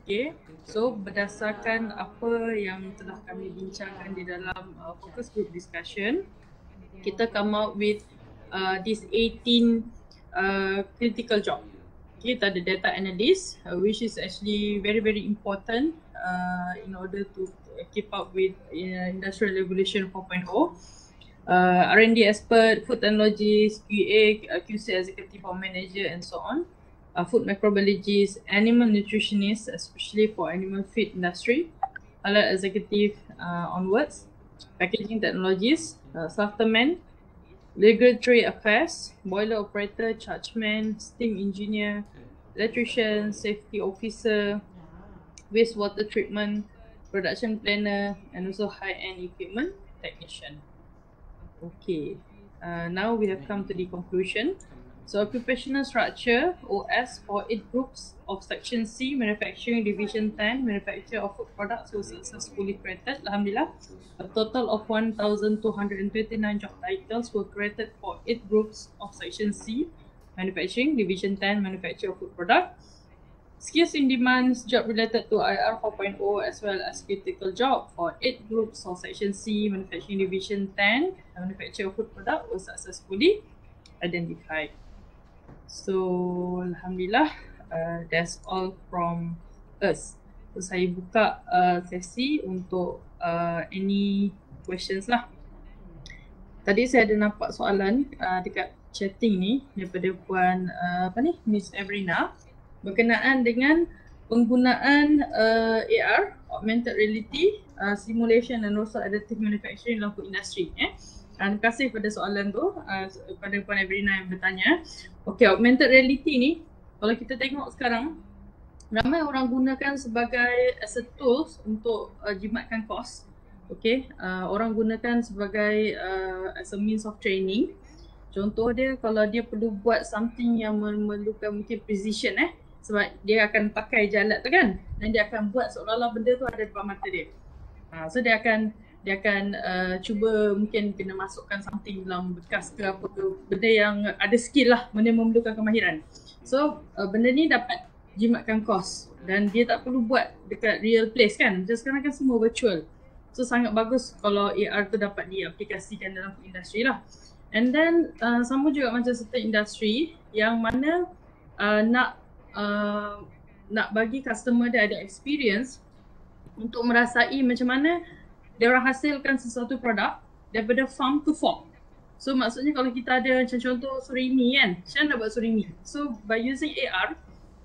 Okay, so berdasarkan apa yang telah kami bincangkan di dalam focus group discussion, kita come out with this 18 critical job. Okay, kita ada data analyst, which is actually very important in order to keep up with industrial revolution 4.0. R&D expert, food technologist, QA, QC executive or manager and so on. food microbiologist, animal nutritionist, especially for animal feed industry, alert executive onwards, packaging technologies, slaughterman, regulatory affairs, boiler operator, chargeman, steam engineer, electrician, safety officer, wastewater treatment, production planner, and also high-end equipment technician. Okay, now we have come to the conclusion. So occupational structure, OS, for 8 groups of Section C, Manufacturing Division 10, Manufacture of Food Products was successfully created, Alhamdulillah. A total of 1,229 job titles were created for 8 groups of Section C, Manufacturing Division 10, Manufacture of Food Products. Skills in demands, job related to IR 4.0 as well as critical job for 8 groups of Section C, Manufacturing Division 10, Manufacture of Food Product was successfully identified. So, Alhamdulillah, that's all from us. So, saya buka sesi untuk any questions lah. Tadi saya ada nampak soalan dekat chatting ni daripada Puan Miss Evrina berkenaan dengan penggunaan AR, augmented reality, simulation and also additive manufacturing dalam food industry. Terima kasih pada soalan tu kepada Puan Evrina yang bertanya. Okay, augmented reality ni kalau kita tengok sekarang ramai orang gunakan sebagai as a tools untuk jimatkan kos. Okay, orang gunakan sebagai as a means of training. Contoh dia kalau dia perlu buat something yang memerlukan mungkin precision sebab dia akan pakai jalat tu kan, dan dia akan buat seolah-olah benda tu ada depan mata dia. So dia akan cuba mungkin kena masukkan something dalam bekas ke apa ke, benda yang ada skill lah, benda yang memerlukan kemahiran. So benda ni dapat jimatkan kos dan dia tak perlu buat dekat real place kan, macam sekarang kan semua virtual. So sangat bagus kalau AR tu dapat diaplikasikan dalam food industry lah. And then sama juga macam certain industry yang mana nak bagi customer dia ada experience untuk merasai macam mana dia orang hasilkan sesuatu produk daripada farm to fork. So maksudnya kalau kita ada macam contoh surimi kan, macam mana nak buat surimi? So by using AR,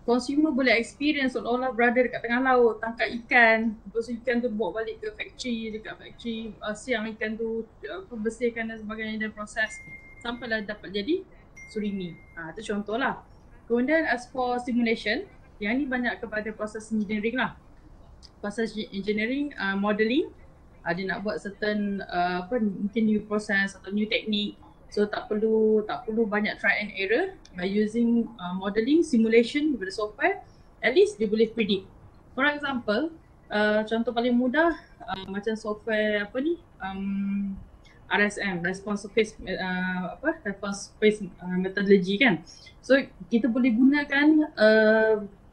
consumer boleh experience seolah-olah berada dekat tengah laut, tangkap ikan, lepas ikan tu bawa balik ke factory, dekat factory siang ikan tu bersihkan dan sebagainya dan proses sampailah dapat jadi surimi. Itu contohlah. Kemudian as for simulation, yang ni banyak kepada proses engineering lah. Proses engineering, modeling, dia nak buat certain mungkin new process atau new technique. So tak perlu banyak try and error. By using modeling, simulation daripada software, at least dia boleh predict. For example, contoh paling mudah macam software RSM, response based methodology kan. So kita boleh gunakan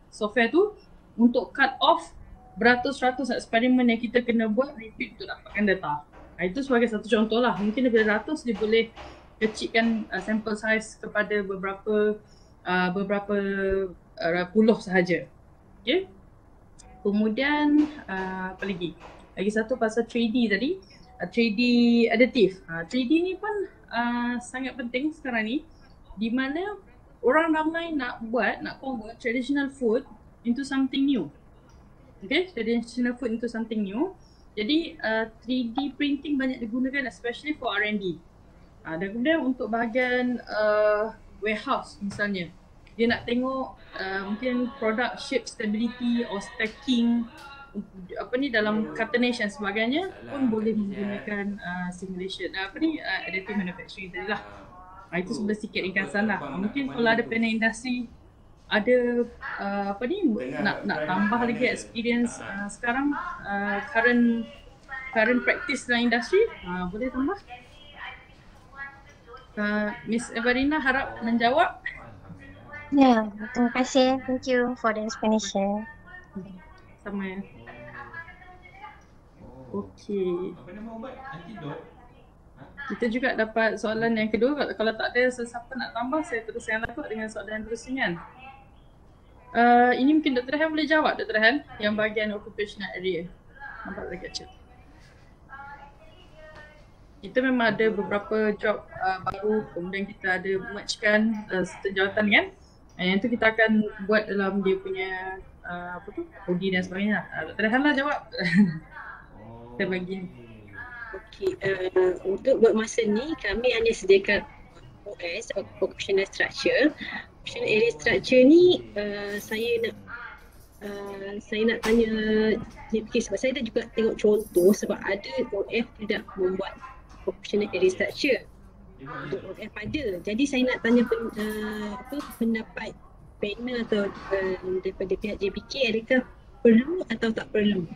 software tu untuk cut off beratus-ratus eksperimen yang kita kena buat repeat untuk dapatkan data. Itu sebagai satu contoh lah. Mungkin daripada ratus dia boleh kecilkan sample size kepada beberapa puluh sahaja. Okay. Kemudian apa lagi? Lagi satu pasal 3D tadi. 3D additive. 3D ni pun sangat penting sekarang ni, di mana orang ramai nak convert traditional food into something new. Okay, traditional food into something new. Jadi 3D printing banyak digunakan especially for R&D. Dan kemudian untuk bahagian warehouse misalnya, dia nak tengok mungkin product shape stability or stacking dalam cartonage dan sebagainya pun boleh menggunakan simulation additive manufacturing tadi lah. Itu sebenarnya sikit ringkasan lah. Mungkin kalau ada panel industri ada nak tambah lagi experience sekarang current practice dalam industri, boleh tambah. Miss Evrina harap menjawab. Ya, terima kasih. Thank you for the explanation. Sama ya. Okey. Kita juga dapat soalan yang kedua. Kalau tak ada sesiapa nak tambah, saya teruskan lah dengan soalan terusannya. Ini mungkin Dr. Han boleh jawab, Dr. Han, yang bahagian occupational area. Nampak lagi kecil. Kita memang ada beberapa job baru, kemudian kita ada mergekan jawatan kan. Yang tu kita akan buat dalam dia punya apa tu, OD dan sebagainya. Dr. Rehan lah jawab. Kita bagi ni. Okey, untuk buat masa ni kami hanya sediakan OS, Occupational Structure. Occupational Area Structure ni saya nak tanya JPK sebab saya dah juga tengok contoh sebab ada OF tidak membuat Occupational Area Structure. Untuk OF ada. Jadi saya nak tanya pendapat panel atau daripada pihak JPK, adakah perlu atau tak perlu?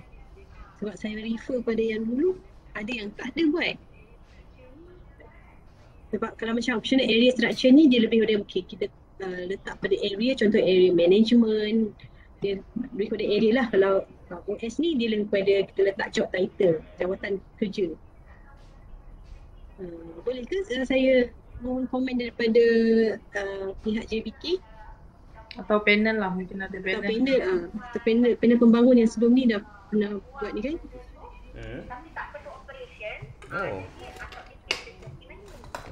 Sebab saya refer pada yang dulu, ada yang tak ada buat. Sebab kalau macam optional area structure ni, dia lebih pada kita letak pada area, contoh area management, dia lebih pada area lah. Kalau OS ni dia lebih pada kita letak job title, jawatan kerja. Boleh ke saya mohon komen daripada pihak JPK? Atau panel lah, mungkin ada panel. Atau panel pembangun yang sebelum ni dah pernah buat ni kan? Kami tak perlu operation.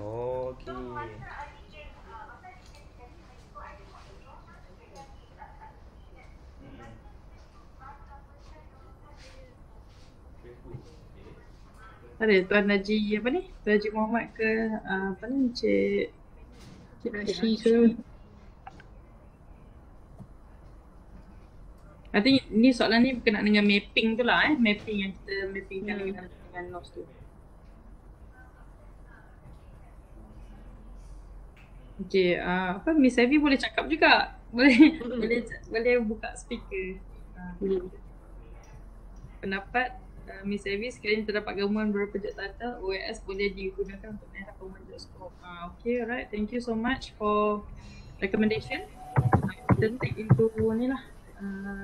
Okey. Ada Tuan Haji apa ni? Tuan Haji Muhammad ke apa ni? Cik Rashi ke? I think ni soalan ni berkenaan dengan mapping tu lah mapping yang kita mappingkan dengan NOS tu. Okay, apa Miss Evie boleh cakap juga. Boleh buka speaker. Pendapat Miss Evie, sekiranya terdapat gabungan beberapa job title, OAS boleh digunakan untuk melihat gabungan job scope. Okay, alright. Thank you so much for recommendation. Kita take into ni lah.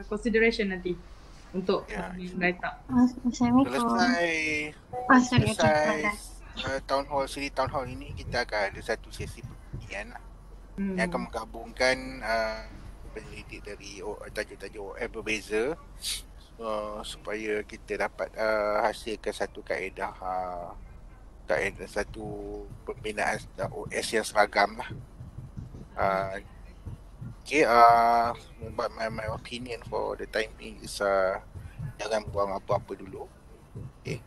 Consideration nanti untuk write up. Assalamualaikum. Selesai town hall, siri town hall ini kita akan ada satu sesi pertanyaan lah, yang akan menggabungkan penyelidik dari tajuk-tajuk OF berbeza supaya kita dapat hasilkan satu kaedah satu pembinaan OS yang seragam lah. Okay, but my opinion for the time being is jangan buang apa-apa dulu. Okay.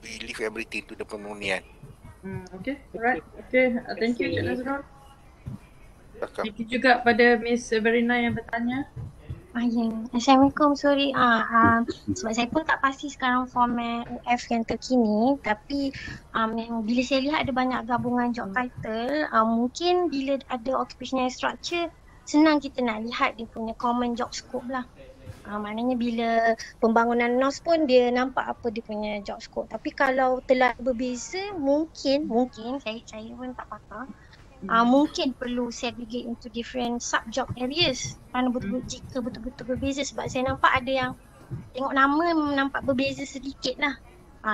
We leave everything to the penghunian. Okay, alright. Okay, thank you Cik Nazrul. Thank you juga pada Miss Verina yang bertanya. Assalamualaikum, sorry. Sebab saya pun tak pasti sekarang format UF yang terkini, tapi bila saya lihat ada banyak gabungan job title, mungkin bila ada occupational structure, senang kita nak lihat dia punya common job scope lah. Maknanya bila pembangunan NOS pun dia nampak apa dia punya job scope. Tapi kalau telah berbeza, mungkin saya pun tak pakar. Mungkin perlu segregate into different sub-job areas kerana jika betul-betul berbeza, sebab saya nampak ada yang tengok nama nampak berbeza sedikit lah.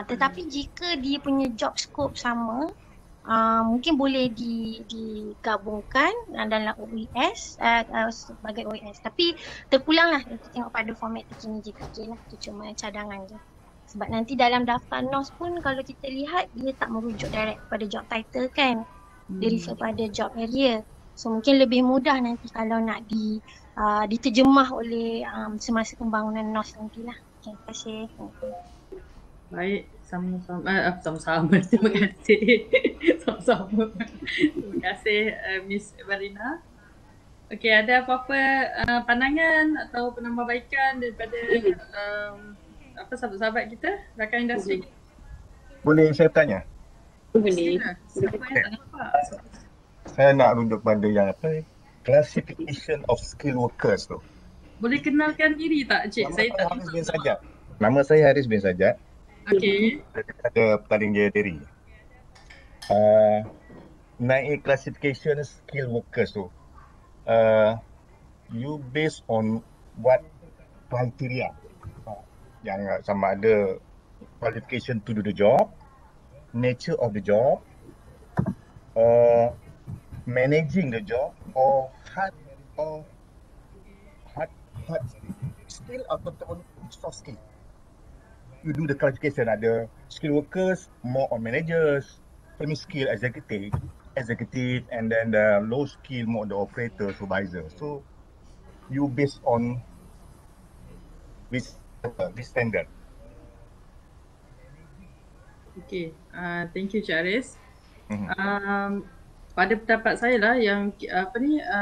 Tetapi jika dia punya job scope sama, mungkin boleh digabungkan dalam OES sebagai OES. Tapi terpulang lah kita tengok pada format terkini JPK lah, itu cuma cadangan je. Sebab nanti dalam daftar NOS pun kalau kita lihat dia tak merujuk direct pada job title kan. Dia refer pada job area. So mungkin lebih mudah nanti kalau nak diterjemah oleh semasa pembangunan NOS nantilah. Okay, terima kasih. Baik, sama-sama. Terima kasih. Sama-sama. Terima kasih Miss Verina. Okey, ada apa-apa pandangan atau penambahbaikan daripada sahabat-sahabat kita, rakan industri kita? Boleh saya tanya? Boleh. Siapa yang tak nampak? Saya nak rujuk pada yang classification of skill workers tu. Boleh kenalkan diri tak, Cik? Saya tak Haris bin Sajjad. Nama saya Haris bin Sajjad. Okey. Daripada Petaling Jaya Diri. Naik classification skill workers tu. You based on what criteria? Yang sama ada qualification to do the job, nature of the job, managing the job, or hard skill ataupun soft skill. You do the classification, ada skill workers more on managers, semi skill executive, executive, and then the low skill mode, the operator, supervisor. So you based on this standard. Okay, thank you Cik Aris. Pada pendapat saya lah yang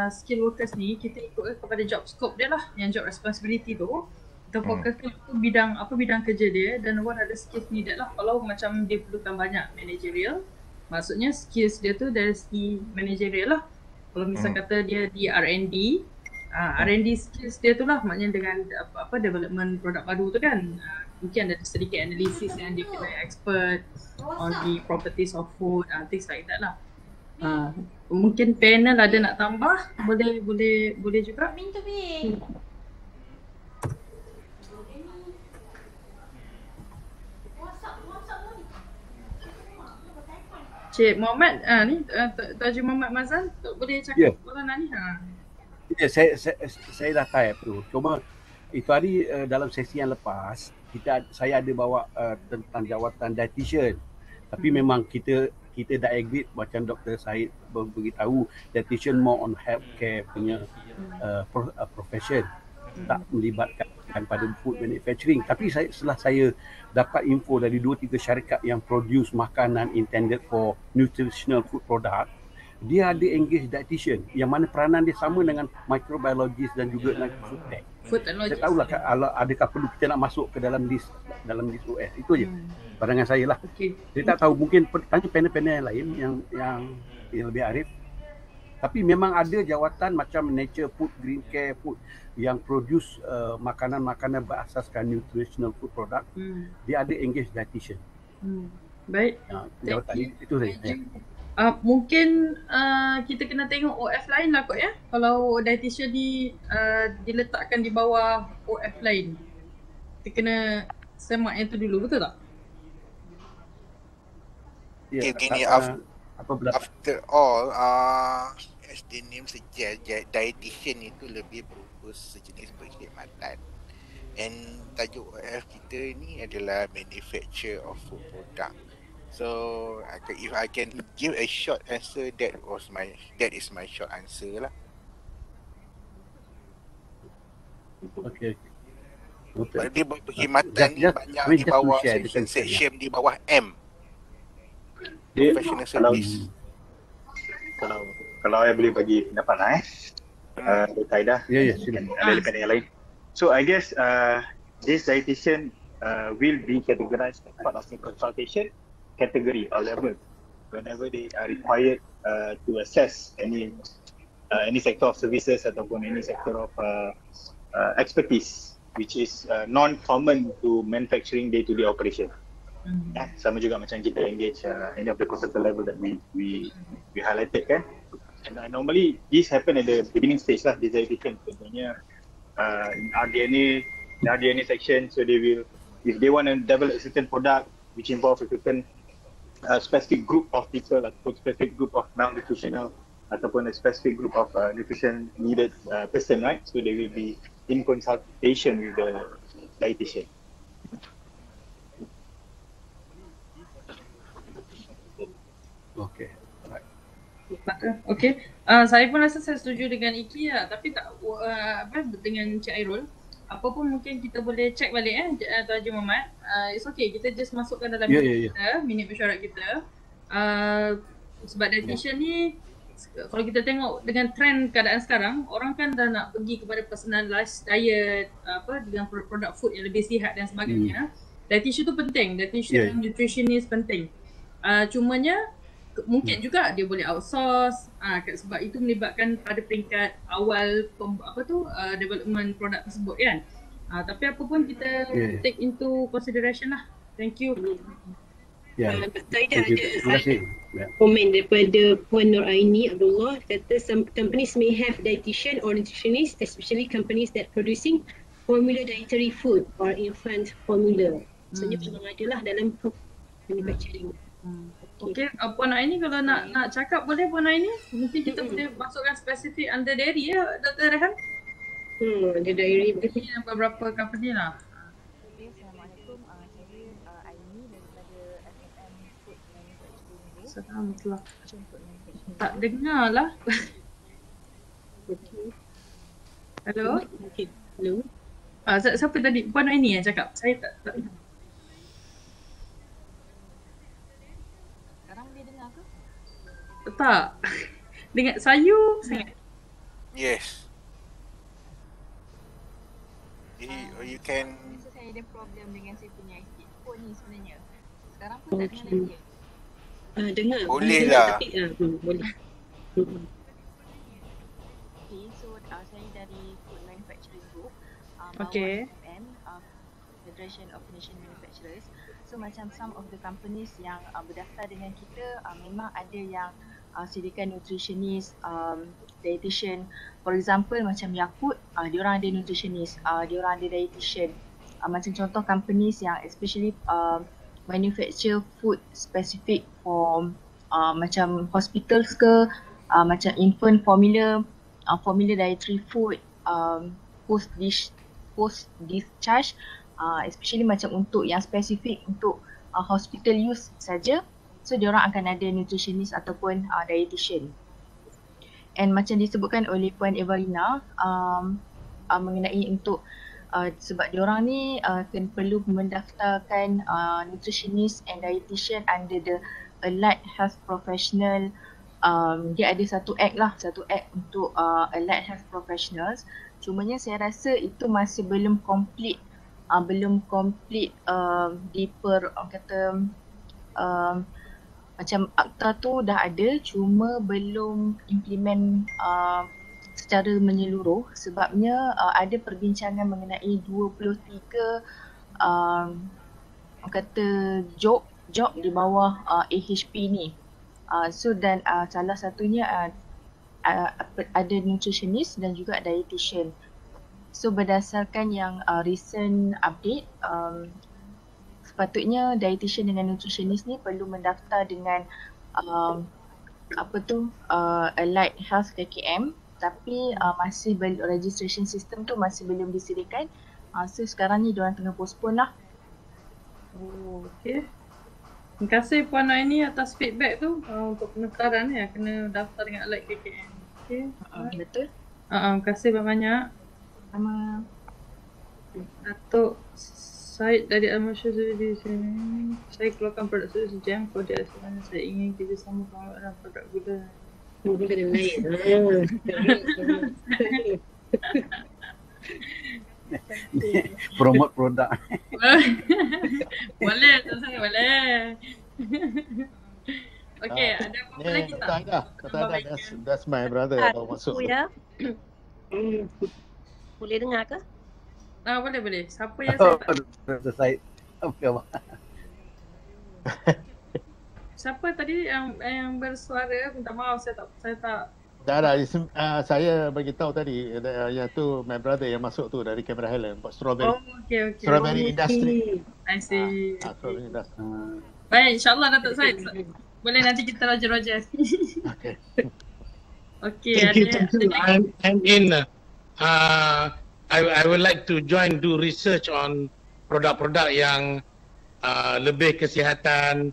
skill workers ni kita ikut kepada job scope dia lah, yang job responsibility tu kita fokus ke bidang kerja dia dan what are the skills needed lah. Kalau macam dia perlukan banyak managerial, maksudnya skills dia tu dari segi managerial lah. Kalau misal kata dia di R&D, R&D skills dia tu lah, maknanya dengan development produk baru tu kan, mungkin ada sedikit analisis yang dia kena expert on the properties of food, things like that lah. Mungkin panel ada nak tambah, boleh juga. Cik Muhammad, ni Taji Muhammad Mazan, boleh cakap nak ni? Ya, saya dah type tu. Cuma itu hari dalam sesi yang lepas saya ada bawa tentang jawatan dietitian. Tapi memang kita dah agree macam Dr. Syed beritahu, dietitian more on healthcare punya profession, tak melibatkan pada food manufacturing. Tapi setelah saya dapat info dari 2-3 syarikat yang produce makanan intended for nutritional food product, dia ada engage dietitian yang mana peranan dia sama dengan microbiologist dan juga dengan food tech. Saya tahulah adakah perlu kita nak masuk ke dalam list OS. Itu je pandangan saya lah. Saya tak tahu, mungkin tanya panel-panel yang lain yang lebih arif. Tapi memang ada jawatan macam nature food, green care food yang produce makanan-makanan berasaskan nutritional food product. Dia ada engage dietitian. Baik. Jawatan itu saja. Mungkin kita kena tengok OF lain lah kot ya. Kalau dietitian ni diletakkan di bawah OF lain, kita kena semak yang tu dulu, betul tak? Okay, begini, after all, as the name suggest, dietitian itu lebih fokus sejenis perkhidmatan. And tajuk OF kita ni adalah manufacture of food product. So if I can give a short answer, that is my short answer lah. Okay. Dia perkhidmatan ni banyak di bawah section di bawah M. Professional service. Kalau saya boleh bagi pendapat lah Dr. Aida. Silakan. Ada panel yang lain. So I guess this dietitian will be categorized as part of the consultation category or level whenever they are required to assess any sector of services ataupun any sector of expertise which is non-common to manufacturing day-to-day operation. Sama juga macam kita engage any of the consultant level that we highlighted kan. And normally this happen at the beginning stage lah, this dietitian contohnya in RDNA section, so they will, if they want to develop a certain product which involves a certain specific group of people ataupun specific group of malnutritional ataupun a specific group of nutrition needed person, right? So they will be in consultation with the dietitian. Okay. Okay. Saya pun rasa saya setuju dengan Iki lah, tapi tak dengan Cik Airul. Apa pun mungkin kita boleh check balik Tuan Haji Muhammad. It's okay, kita just masukkan dalam minit mesyuarat kita. Sebab dietitian ni, kalau kita tengok dengan trend keadaan sekarang, orang kan dah nak pergi kepada personalized diet, dengan produk food yang lebih sihat dan sebagainya. Dietitian tu penting, dietitian nutritionist penting. Cumanya mungkin juga dia boleh outsource sebab itu melibatkan pada peringkat awal development produk tersebut kan. Tapi apa pun kita take into consideration lah. Thank you. Saya ada komen daripada Puan Nur Aini Abdullah, kata some companies may have dietitian or nutritionist, especially companies that producing formula dietary food or infant formula. Maksudnya memang ada lah dalam manufacturing. Okay, Puan Aini kalau nak cakap boleh Puan Aini? Mungkin kita boleh masukkan spesifik under dairy ya Dr. Rehan? Ada dairy punya beberapa company lah. Assalamualaikum, saya Aini daripada FMM Food Manufacturing Group. Assalamualaikum. Tak dengar lah. Hello? Okay. Hello. Siapa tadi? Puan Aini yang cakap? Saya tak dengar. Sekarang boleh dengar ke? Tak. Dengar sayu sangat. Yes. You can So saya ada problem dengan saya punya headphone ni sebenarnya. Sekarang pun tak dengar lagi. Dengar. Boleh dengar, lah. Tapi, boleh. Okay, so saya dari Food Manufacturing Group. Okay. FFM, Federation of Nation Manufacturers. So macam some of the companies yang berdaftar dengan kita memang ada yang sediakan nutritionist, dietitian. For example macam Yakult, diorang ada nutritionist, diorang ada dietitian. Macam contoh companies yang especially manufacture food specific for macam hospitals ke, macam infant formula, formula dietary food, post discharge, especially macam untuk yang spesifik untuk hospital use saja. So diorang akan ada nutritionist ataupun dietitian. And macam disebutkan oleh Puan Evarina mengenai untuk sebab diorang ni perlu mendaftarkan nutritionist and dietitian under the Allied Health Professional. Dia ada satu act untuk Allied Health Professionals. Cumanya saya rasa itu masih belum complete, macam akta tu dah ada, cuma belum implement secara menyeluruh. Sebabnya ada perbincangan mengenai 23 job di bawah AHP ni. So dan salah satunya ada nutritionist dan juga dietitian. So berdasarkan yang recent update, sepatutnya dietitian dengan nutritionist ni perlu mendaftar dengan Allied Health KKM, tapi masih registration system tu masih belum disediakan. So sekarang ni diorang tengah postpone lah. Okay. Terima kasih Puan Aini atas feedback tu untuk pendaftaran ya, kena daftar dengan Allied KKM. Okay. Betul. Terima kasih banyak. Sama. Datuk Syed dari Al-Masyur di sini. Saya keluarkan produk susu jam kode sebenarnya saya ingin kerjasama pengeluaran produk gula. Kena naik. Promote produk. Boleh, tu saya boleh. Okay, ada apa lagi tak? Kata ada, that's my brother baru masuk. Ya. Boleh dengar ke? Boleh. Siapa yang saya Siapa tadi yang bersuara? Minta maaf saya tak. Saya bagi tahu tadi yang tu my brother yang masuk tu dari Cameron Highland buat strawberry. Okay. Strawberry industry. I see. Strawberry industry. Baik, insyaAllah Datuk Syed. Boleh nanti kita roger. Okay. Okay. Thank you. I'm in. I would like to do research on produk-produk yang lebih kesihatan.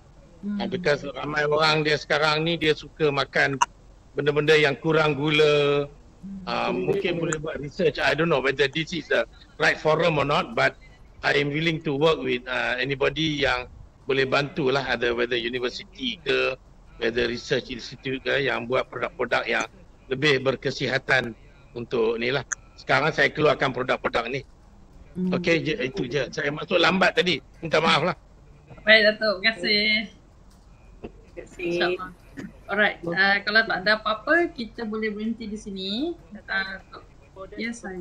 Because ramai orang dia sekarang ni dia suka makan benda-benda yang kurang gula. Mungkin boleh buat research. I don't know whether this is the right forum or not, but I am willing to work with anybody yang boleh bantulah, ada whether university ke, whether research institute ke yang buat produk-produk yang lebih berkesihatan untuk ni lah. Sekarang saya keluarkan produk-produk ni. Okey, itu je. Saya masuk lambat tadi. Minta maaf lah. Baik Datuk, terima kasih. InsyaAllah. Alright, kalau tak ada apa-apa, kita boleh berhenti di sini. Ya, saya.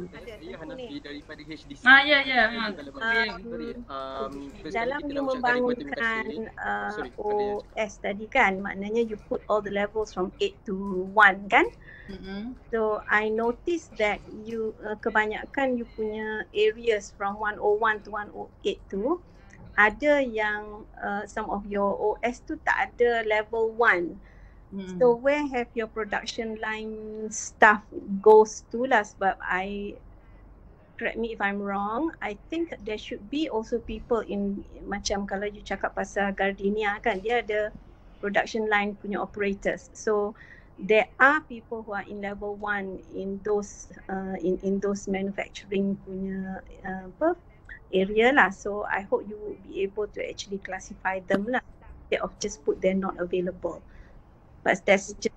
Hanafi daripada HDC. Ya. Dalam you membangunkan OS tadi kan, maknanya you put all the levels from 8 to 1 kan? So I noticed that you kebanyakan you punya areas from 101 to 108 tu ada yang some of your OS tu tak ada level 1. So where have your production line staff goes to lah, sebab correct me if I'm wrong, I think there should be also people in, macam kalau you cakap pasal gardenia kan, dia ada production line punya operators. So there are people who are in level 1 in those manufacturing punya area lah. So I hope you will be able to actually classify them lah, instead of just put they're not available. But that's just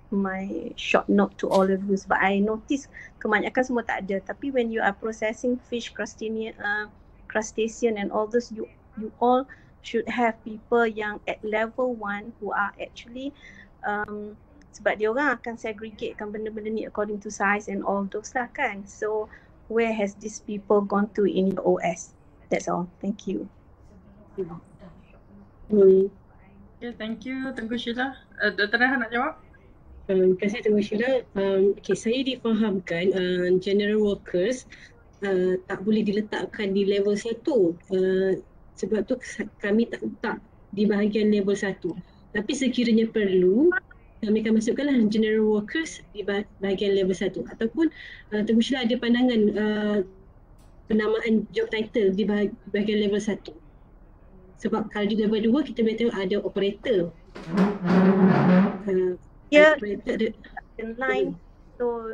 my short note to all of you. But I notice kebanyakan semua tak ada. Tapi when you are processing fish, crustacean and all this, you all should have people yang at level 1 who are actually sebab dia orang akan segregatekan benda-benda ni according to size and all those lah kan. So where has these people gone to in your OS? That's all. Thank you. Okay, thank you Tengku Sheila. Dr. Rehan nak jawab? Terima kasih Tengku Sheila. Saya difahamkan general workers tak boleh diletakkan di level 1. Sebab tu kami tak letak di bahagian level 1. Tapi sekiranya perlu, kami akan masukkanlah general workers di bahagian level 1. Ataupun Tengku Sheila ada pandangan penamaan job title di bahagian level 1. Sebab kalau di level 2 kita boleh tengok ada operator. In line. So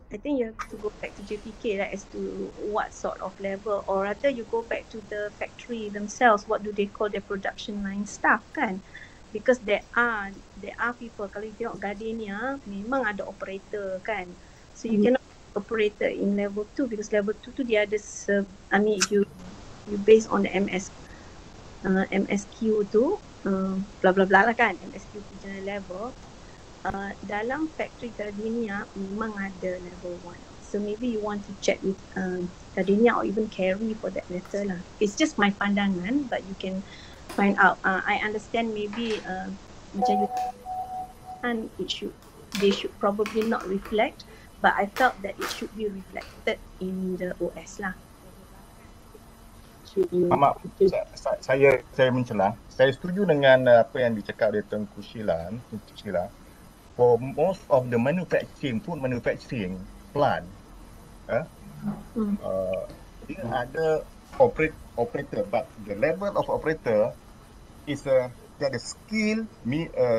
I think you have to go back to JPK right, as to what sort of level, or rather you go back to the factory themselves. What do they call their production line staff kan? Because there are people, kalau you tengok Gardenia memang ada operator kan. So you cannot operator in level 2 because level 2 tu dia ada you based on the MSQ tu bla bla bla lah kan, MSQ general level. Dalam factory Gardenia memang ada level 1. So maybe you want to check with Gardenia or even Carry for that matter lah. It's just my pandangan, but you can find out. I understand maybe macam you and they should probably not reflect, but I felt that it should be reflected in the OS lah. Maaf, saya mencelah. Saya setuju dengan apa yang dicakap oleh Tengku Sheila. For most of the food manufacturing plant, dia ada operator, but the level of operator is dia ada skill,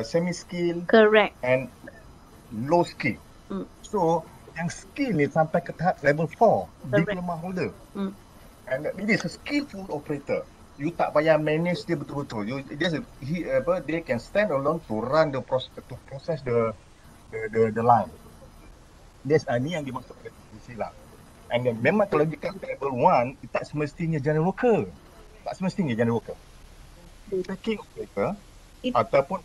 semi-skill, correct, and low skill. So yang skill ni sampai ke tahap level 4, diploma holder. And it is a skillful operator. You tak payah manage dia betul-betul. They can stand alone to run the process, to process the line. Ni yang dimaksud oleh Sheila. And then memang kalau dikatakan level 1, tak semestinya general worker. Tak semestinya general worker. Packing operator ataupun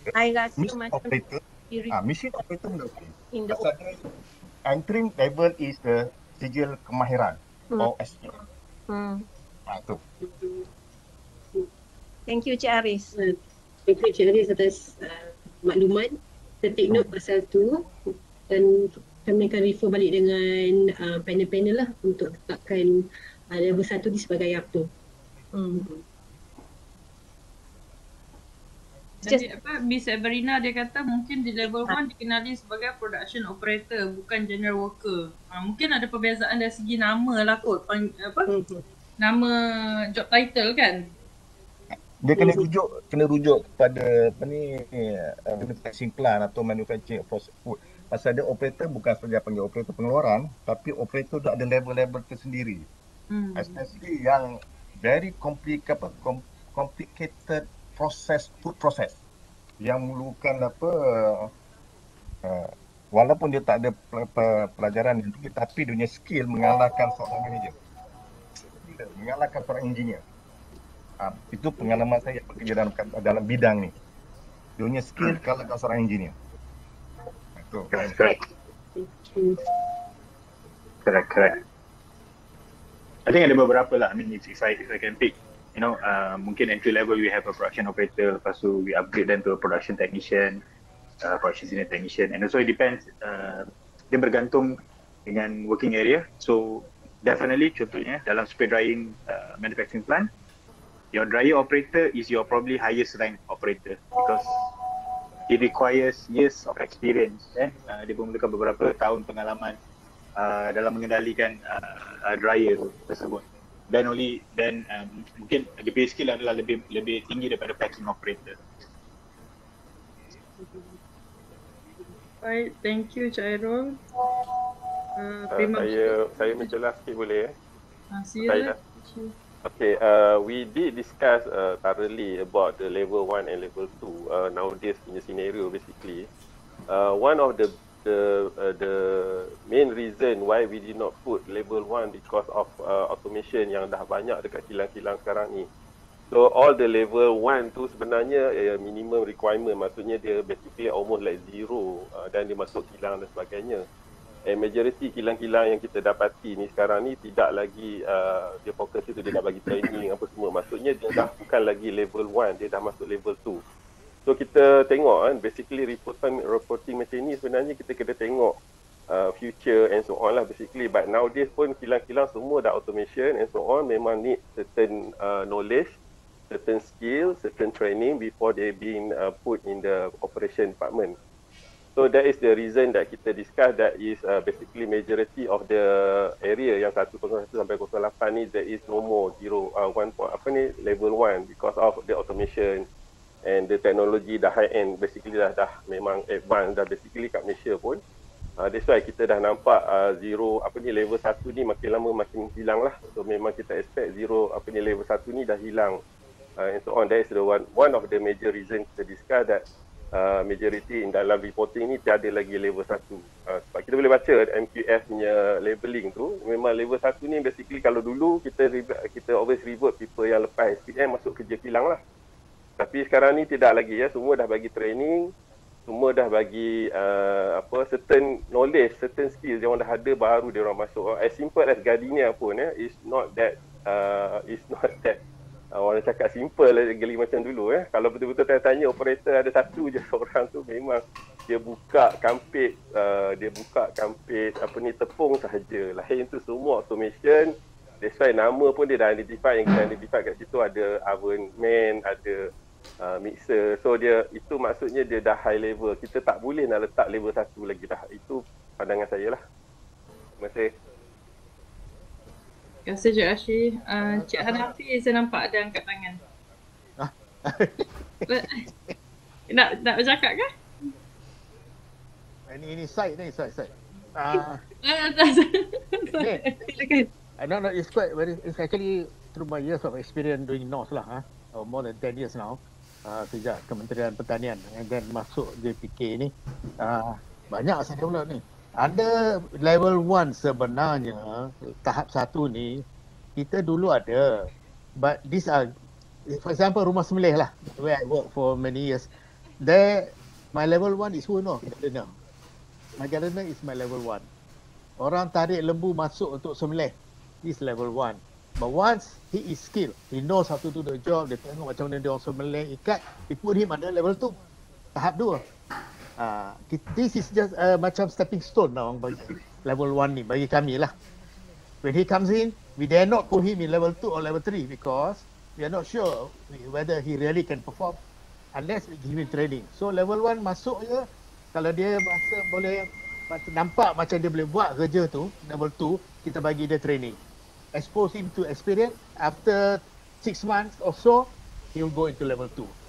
machine operator. Machine operator boleh. Pasal entering level is the sijil kemahiran or SQ. Tu. Thank you Cik Aris. Thank you Cik Aris atas maklumat. Kita take note pasal tu dan kami akan refer balik dengan panel-panel lah untuk tetapkan level 1 ni sebagai apa. Jadi Miss Everina dia kata mungkin di level 1 dikenali sebagai production operator, bukan general worker. Mungkin ada perbezaan dari segi nama lah kot. Nama job title kan? Dia kena rujuk kepada manufacturing plant atau manufacturing process food. Pasal dia operator bukan saja panggil operator pengeluaran, tapi operator tu ada level-level tersendiri. Especially yang very complicated food process yang memerlukan walaupun dia tak ada pelajaran yang tinggi, tapi dia punya skill mengalahkan seorang manager, mengalahkan seorang engineer. Itu pengalaman saya bekerja dalam bidang ni. Dia punya skill kalahkan seorang engineer. Itu. Correct. I think ada beberapa lah. I mean, if I can pick, mungkin entry level we have a production operator, lepas tu we upgrade them to a production technician, production senior technician, and also it depends. Dia bergantung dengan working area. So definitely, contohnya dalam spray drying manufacturing plant, your dryer operator is your probably highest rank operator because it requires years of experience. Dia memerlukan beberapa tahun pengalaman dalam mengendalikan dryer tersebut. then mungkin the pay skill adalah lebih tinggi daripada packing operator. Baik, thank you Chairul. Terima Saya menjelas sikit boleh Sila. Okay, we did discuss thoroughly about the level 1 and level 2 nowadays punya scenario basically. One of the main reason why we did not put level 1 because of automation yang dah banyak dekat kilang-kilang sekarang ni. So all the level 1 tu sebenarnya minimum requirement, maksudnya dia basically almost like zero dan dia masuk kilang dan sebagainya. And majority kilang-kilang yang kita dapati ni sekarang ni tidak lagi dia fokus itu, dia dah bagi training apa semua. Maksudnya dia dah bukan lagi level 1, dia dah masuk level 2. So kita tengok kan, basically reporting macam ni sebenarnya kita kena tengok future and so on lah basically. But nowadays pun kilang-kilang semua dah automation and so on, memang need certain knowledge, certain skill, certain training before they being put in the operation department. So that is the reason that kita discuss that is basically majority of the area yang 101 sampai 08 ni there is no more level 1 because of the automation and the technology dah high end, basically dah memang advance dah basically kat Malaysia pun. That's why kita dah nampak level 1 ni makin lama makin hilang lah. So memang kita expect level 1 ni dah hilang and so on. That is the one of the major reason kita discuss that majority in dalam reporting ni tiada lagi level 1. Sebab kita boleh baca MQF punya labeling tu, memang level 1 ni basically kalau dulu kita always revert people yang lepas SPM masuk kerja kilang lah. Tapi sekarang ni tidak lagi ya, semua dah bagi training, semua dah bagi certain knowledge, certain skills yang orang dah ada baru dia orang masuk. As simple as gardenia pun it's not that orang cakap simple lagi macam dulu Kalau betul-betul tanya operator ada satu je seorang tu, memang dia buka kampit tepung sahaja. Lain tu semua automation. That's why nama pun dia dah identify, yang kita identify kat situ ada oven man, ada mixer. So dia itu maksudnya dia dah high level. Kita tak boleh nak letak level 1 lagi dah. Itu pandangan saya lah. Terima kasih. Terima kasih Cik Rashid. Cik Hanafi saya nampak ada angkat tangan. Nak bercakap ke? Ini side. No, it's actually through my years of experience doing NOS lah, more than 10 years now, sejak Kementerian Pertanian and then masuk JPK ni, banyak saya develop ni. Ada level 1 sebenarnya, tahap 1 ni kita dulu ada, but these are, for example rumah sembelih lah, where I work for many years, there my level 1 is who no? Gardener. My gardener is my level 1. Orang tarik lembu masuk untuk sembelih, is level 1. But once he is skilled, he knows how to do the job, dia tengok macam mana dia orang sembelih ikat, we put him under level 2, tahap 2. This is just macam stepping stone lah orang bagi level 1 ni bagi kami lah. When he comes in, we dare not put him in level 2 or level 3 because we are not sure whether he really can perform unless we give him training. So level 1 masuk je, kalau dia rasa boleh nampak macam dia boleh buat kerja tu, level 2 kita bagi dia training, expose him to experience. After 6 months or so, he will go into level 2.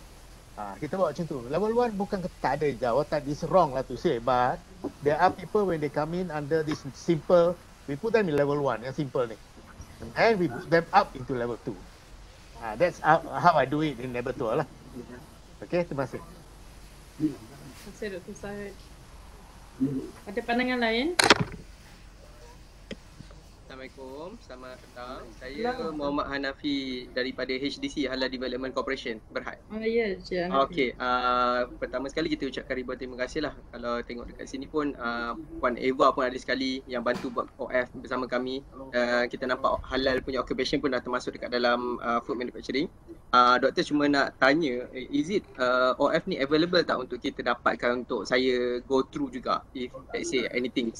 Kita buat macam tu. Level 1 bukan tak ada jawatan, it's wrong lah to say, but there are people when they come in under this simple, we put them in level 1 yang simple ni, and we put them up into level 2. That's how I do it in level 2 lah. Okay, terima kasih. Terima kasih Dr. Syed. Ada pandangan lain? Assalamualaikum, selamat petang. Saya Muhammad Hanafi daripada HDC, Halal Development Corporation, Berhad. Ya, Cik Hanafi. Okey, pertama sekali kita ucapkan ribuan terima kasih lah. Kalau tengok dekat sini pun, Puan Eva pun ada sekali yang bantu buat OF bersama kami. Kita nampak halal punya occupation pun dah termasuk dekat dalam food manufacturing. Doktor cuma nak tanya, is it OF ni available tak untuk kita dapatkan untuk saya go through juga, if let's say anything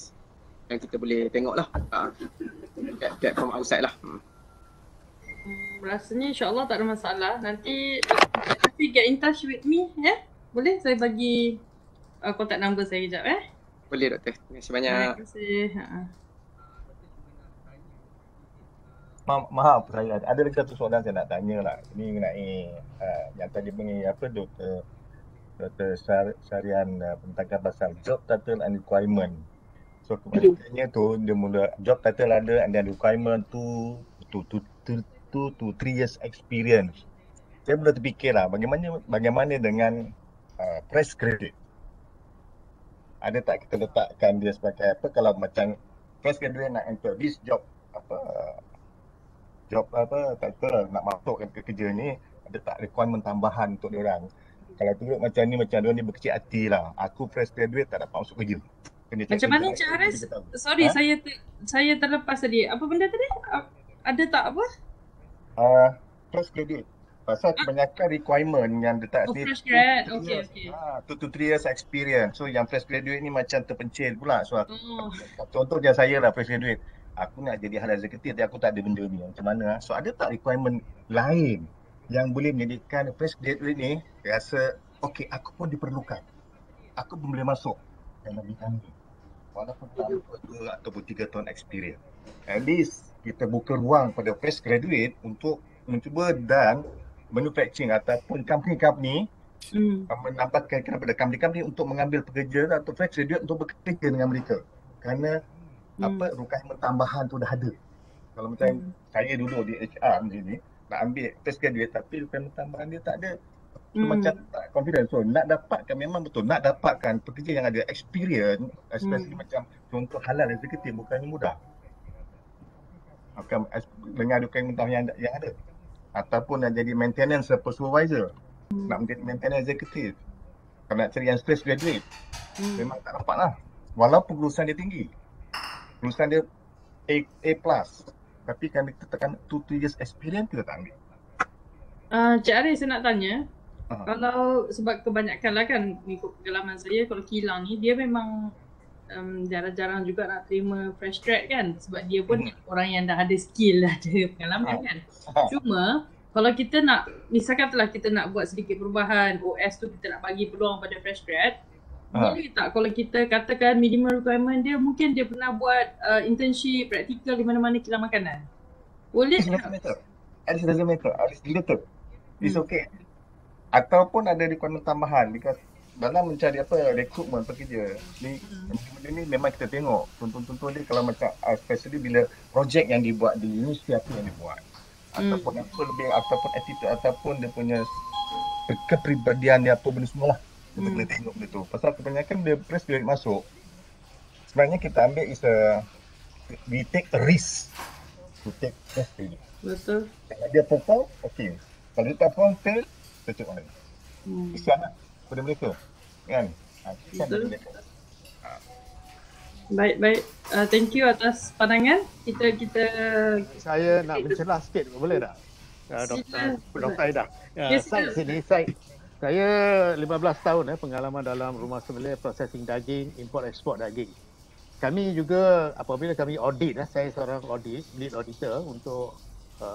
yang kita boleh tengok lah platform outside lah. Rasanya insyaAllah tak ada masalah. Nanti get in touch with me boleh saya bagi contact number saya kejap Boleh doktor, terima kasih banyak. Terima kasih. Maaf saya ada lagi satu soalan saya nak tanya lah. Ini mengenai yang tadi mengenai apa Dr. Syarian bentangkan pasal job title and requirement. So kebanyakannya tu dia mula job title ada and then requirement 2 to 3 years experience. Saya mula terfikir lah bagaimana dengan fresh graduate. Ada tak kita letakkan dia sebagai apa kalau macam fresh graduate nak enter this job title nak masuk ke kerja ni, ada tak requirement tambahan untuk diorang? Kalau turut macam ni diorang ni berkecil hati lah. Aku fresh graduate tak dapat masuk kerja. Macam mana Cik Haris? Sorry, saya terlepas tadi. Apa benda tadi? Ada tak apa? Fresh graduate. Pasal kebanyakan requirement yang letak ni fresh grad. Okay. 2 to 3 years experience. So yang fresh graduate ni macam terpencil pula. So contohnya saya lah fresh graduate. Aku nak jadi hal eksekutif tapi aku tak ada benda ni. Macam mana? So ada tak requirement lain yang boleh menjadikan fresh graduate ni rasa okey, aku pun diperlukan. Aku pun boleh masuk dalam bidang ni. Walaupun tak ada 2 ataupun 3 tahun experience. At least kita buka ruang pada fresh graduate untuk mencuba dan manufacturing ataupun company menambahkan kepada company untuk mengambil pekerja atau fresh graduate untuk bekerja dengan mereka. Kerana requirement tambahan tu dah ada. Kalau macam saya dulu di HR ni nak ambil fresh graduate tapi requirement tambahan dia tak ada. So macam tak confident. So nak dapatkan memang betul nak dapatkan pekerja yang ada experience, especially macam contoh halal eksekutif bukannya mudah. Akan dengan requirement tambahan yang ada. Ataupun nak jadi maintenance supervisor, nak menjadi maintenance executive. Kalau nak cari yang fresh graduate, memang tak dapat lah. Walaupun kelulusan dia tinggi. Kelulusan dia A+. Tapi kami tekan 2-3 years experience kita tak ambil. Cik Haris, saya nak tanya. Kalau sebab kebanyakan lah kan ikut pengalaman saya, kalau kilang ni dia memang jarang-jarang juga nak terima fresh grad kan. Sebab dia pun orang yang dah ada skill, ada pengalaman kan. Cuma kalau kita nak, misalkan telah kita nak buat sedikit perubahan OS tu, kita nak bagi peluang pada fresh grad, boleh tak kalau kita katakan minimum requirement dia mungkin dia pernah buat internship, praktikal di mana-mana kilang makanan? Boleh tak? It doesn't matter. It's related. It's okay. Ataupun ada requirement tambahan because dalam mencari rekrutmen pekerja ni, benda ni memang kita tengok contoh-contoh dia kalau macam especially bila projek yang dibuat di universiti apa yang dibuat ataupun apa lebih ataupun attitude ataupun dia punya kepribadian dia apa benda semua lah. Kita kena tengok benda tu. Pasal kebanyakan dia fresh graduate masuk, sebenarnya kita ambil we take a risk to take fresh graduate. Betul. Kalau dia perform, okay. Kalau dia tak perform, fail, kita cek orang. Kesian lah pada mereka. Kan? Kesian pada mereka. Baik. Thank you atas pandangan. Saya nak mencelah sikit, boleh tak? Dr. Aida. Saya 15 tahun pengalaman dalam rumah sembelih processing daging, import ekspor daging. Kami juga apabila kami audit, saya seorang lead auditor untuk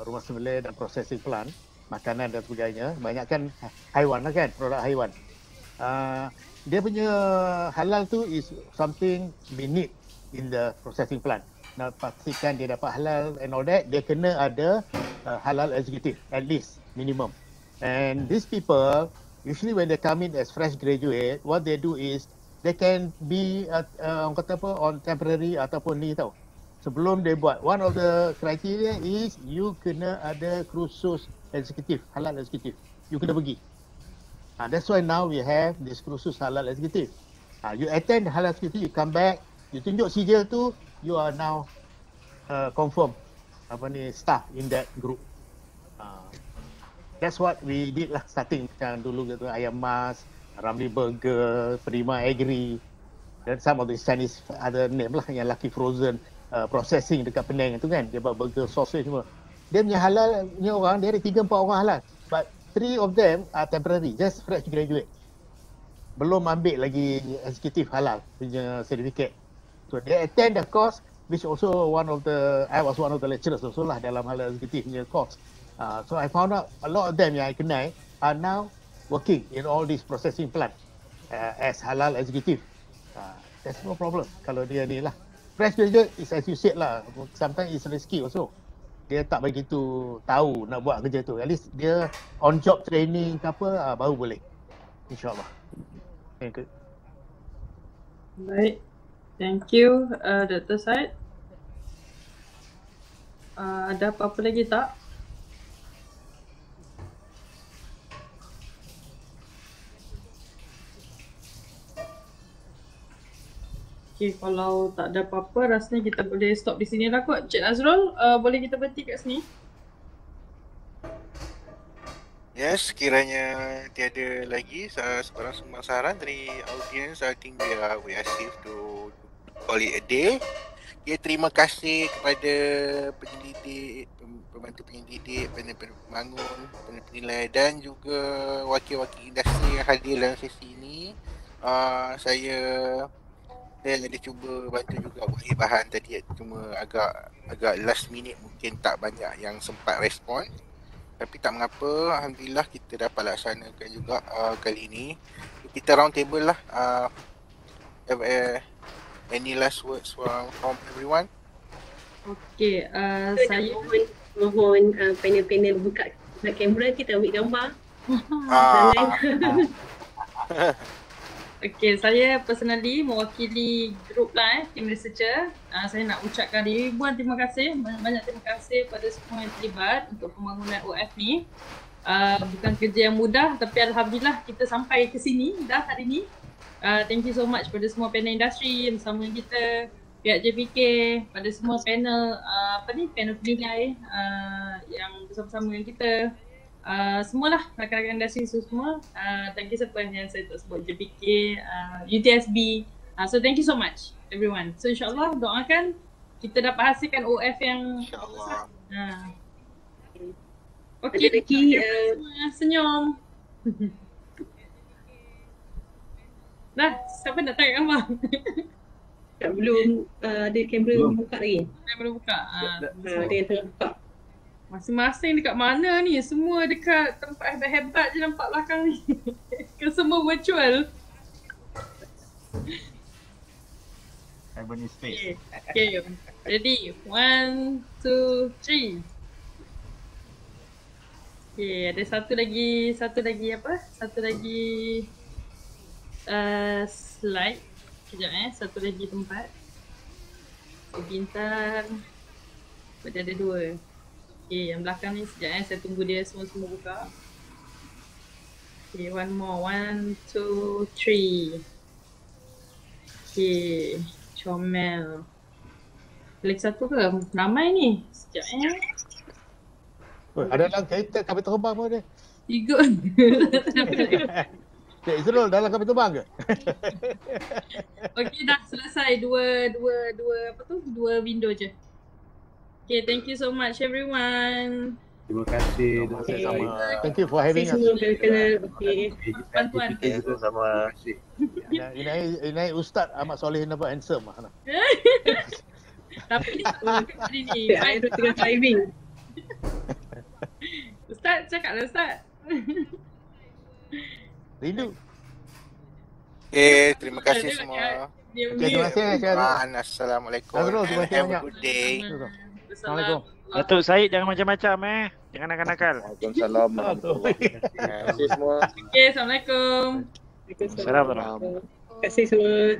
rumah sembelih dan processing plant, makanan dan sebagainya, banyakkan haiwan lah kan, produk haiwan. Dia punya halal tu is something we need in the processing plant. Nak pastikan dia dapat halal and all that, dia kena ada halal executive at least minimum. And these people usually when they come in as fresh graduate, what they do is they can be on temporary ataupun ni tau. Sebelum dia buat, one of the criteria is you kena ada kursus eksekutif, halal eksekutif. You kena pergi. That's why now we have this kursus halal eksekutif. You attend halal eksekutif, you come back, you tunjuk sijil tu, you are now confirm staff in that group. That's what we did lah starting macam dulu gitu, Ayam Mas, Ramli Burger, Prima Agri, dan some of the Chinese other name lah yang Lucky Frozen processing dekat Penang tu kan, dia buat burger, sausage semua. Dia punya halal punya orang, dia ada 3-4 orang halal, but 3 of them are temporary, just fresh graduate. Belum ambil lagi executive halal punya certificate. So they attend the course, which also I was one of the lecturers also lah dalam halal executive punya course. So I found out a lot of them yang I kenal are now working in all these processing plant as halal executive. There's no problem kalau dia ni lah. Fresh graduate is as you said lah, sometimes it's risky also. dia tak begitu tahu nak buat kerja tu. At least dia on job training ke apa baru boleh. InsyaAllah. Thank you. Baik. Thank you Dr. Said. Ada apa-apa lagi tak? Okay, kalau tak ada apa-apa, rasanya kita boleh stop di sini lah kot. Cik Nazrul, boleh kita berhenti kat sini? Yes, kiranya tiada lagi sebarang sumber saran dari audience, I think we are safe to call it a day. Okay, terima kasih kepada penyelidik, pembantu penyelidik, penbangun, penilai dan juga wakil-wakil industri yang hadir dalam sesi ini. Saya ada cuba bantu juga buat bahan tadi, cuma agak last minute, mungkin tak banyak yang sempat respon. Tapi tak mengapa, alhamdulillah kita dapat laksanakan juga kali ini. Kita round table lah. Any last words from everyone? Okay, saya mohon panel-panel buka kamera, kita ambil gambar. Okay, saya personally mewakili grup lah team researcher. Saya nak ucapkan ribuan terima kasih, banyak terima kasih pada semua yang terlibat untuk pembangunan OF ni. Bukan kerja yang mudah, tapi alhamdulillah kita sampai ke sini dah hari ni. Thank you so much pada semua panel industri yang bersama kita, pihak JPK, pada semua panel panel penilai yang bersama-sama dengan kita. Semualah rakan-rakan industri semua. Thank you siapa yang saya tak sebut, JPK, UTSB. So thank you so much everyone. So insyaAllah doakan kita dapat hasilkan OF yang besar. Okay, senyum. Dah, siapa nak tanya gambar? Belum ada kamera buka lagi. Belum buka. Ada yang tengah buka. Masing-masing dekat mana ni? Semua dekat tempat hebat-hebat je nampak belakang ni. Ke semua virtual. Urban space. Okay. Ready? 1, 2, 3. Okay, ada satu lagi apa? Satu lagi slide. Sekejap satu lagi tempat. Bintang. Pada ada dua. Okay, yang belakang ni sekejap saya tunggu dia semua buka. Okay, one more. 1, 2, 3. Okay, comel. Lagi satu ke? Ramai ni. Sekejap Ada dalam kereta kapal terbang pun ada. 3. Cik Izrul dalam kapal terbang ke? Okay, dah selesai. Dua window je. Okay, thank you so much everyone. Terima kasih. Thank you for having us. Bantuan. Sama. Ini Ustaz Ahmad Soleh nampak handsome lah. Tapi hari ni saya tengah driving. Ustaz, cakaplah Ustaz. Rindu. Okay, terima kasih semua. Terima kasih. Assalamualaikum. Terima kasih Have a good day. Assalamualaikum. Datuk Said jangan macam-macam Jangan nakal-nakal. Waalaikumsalam. Terima kasih semua. Okay, Assalamualaikum. Assalamualaikum. Terima kasih semua.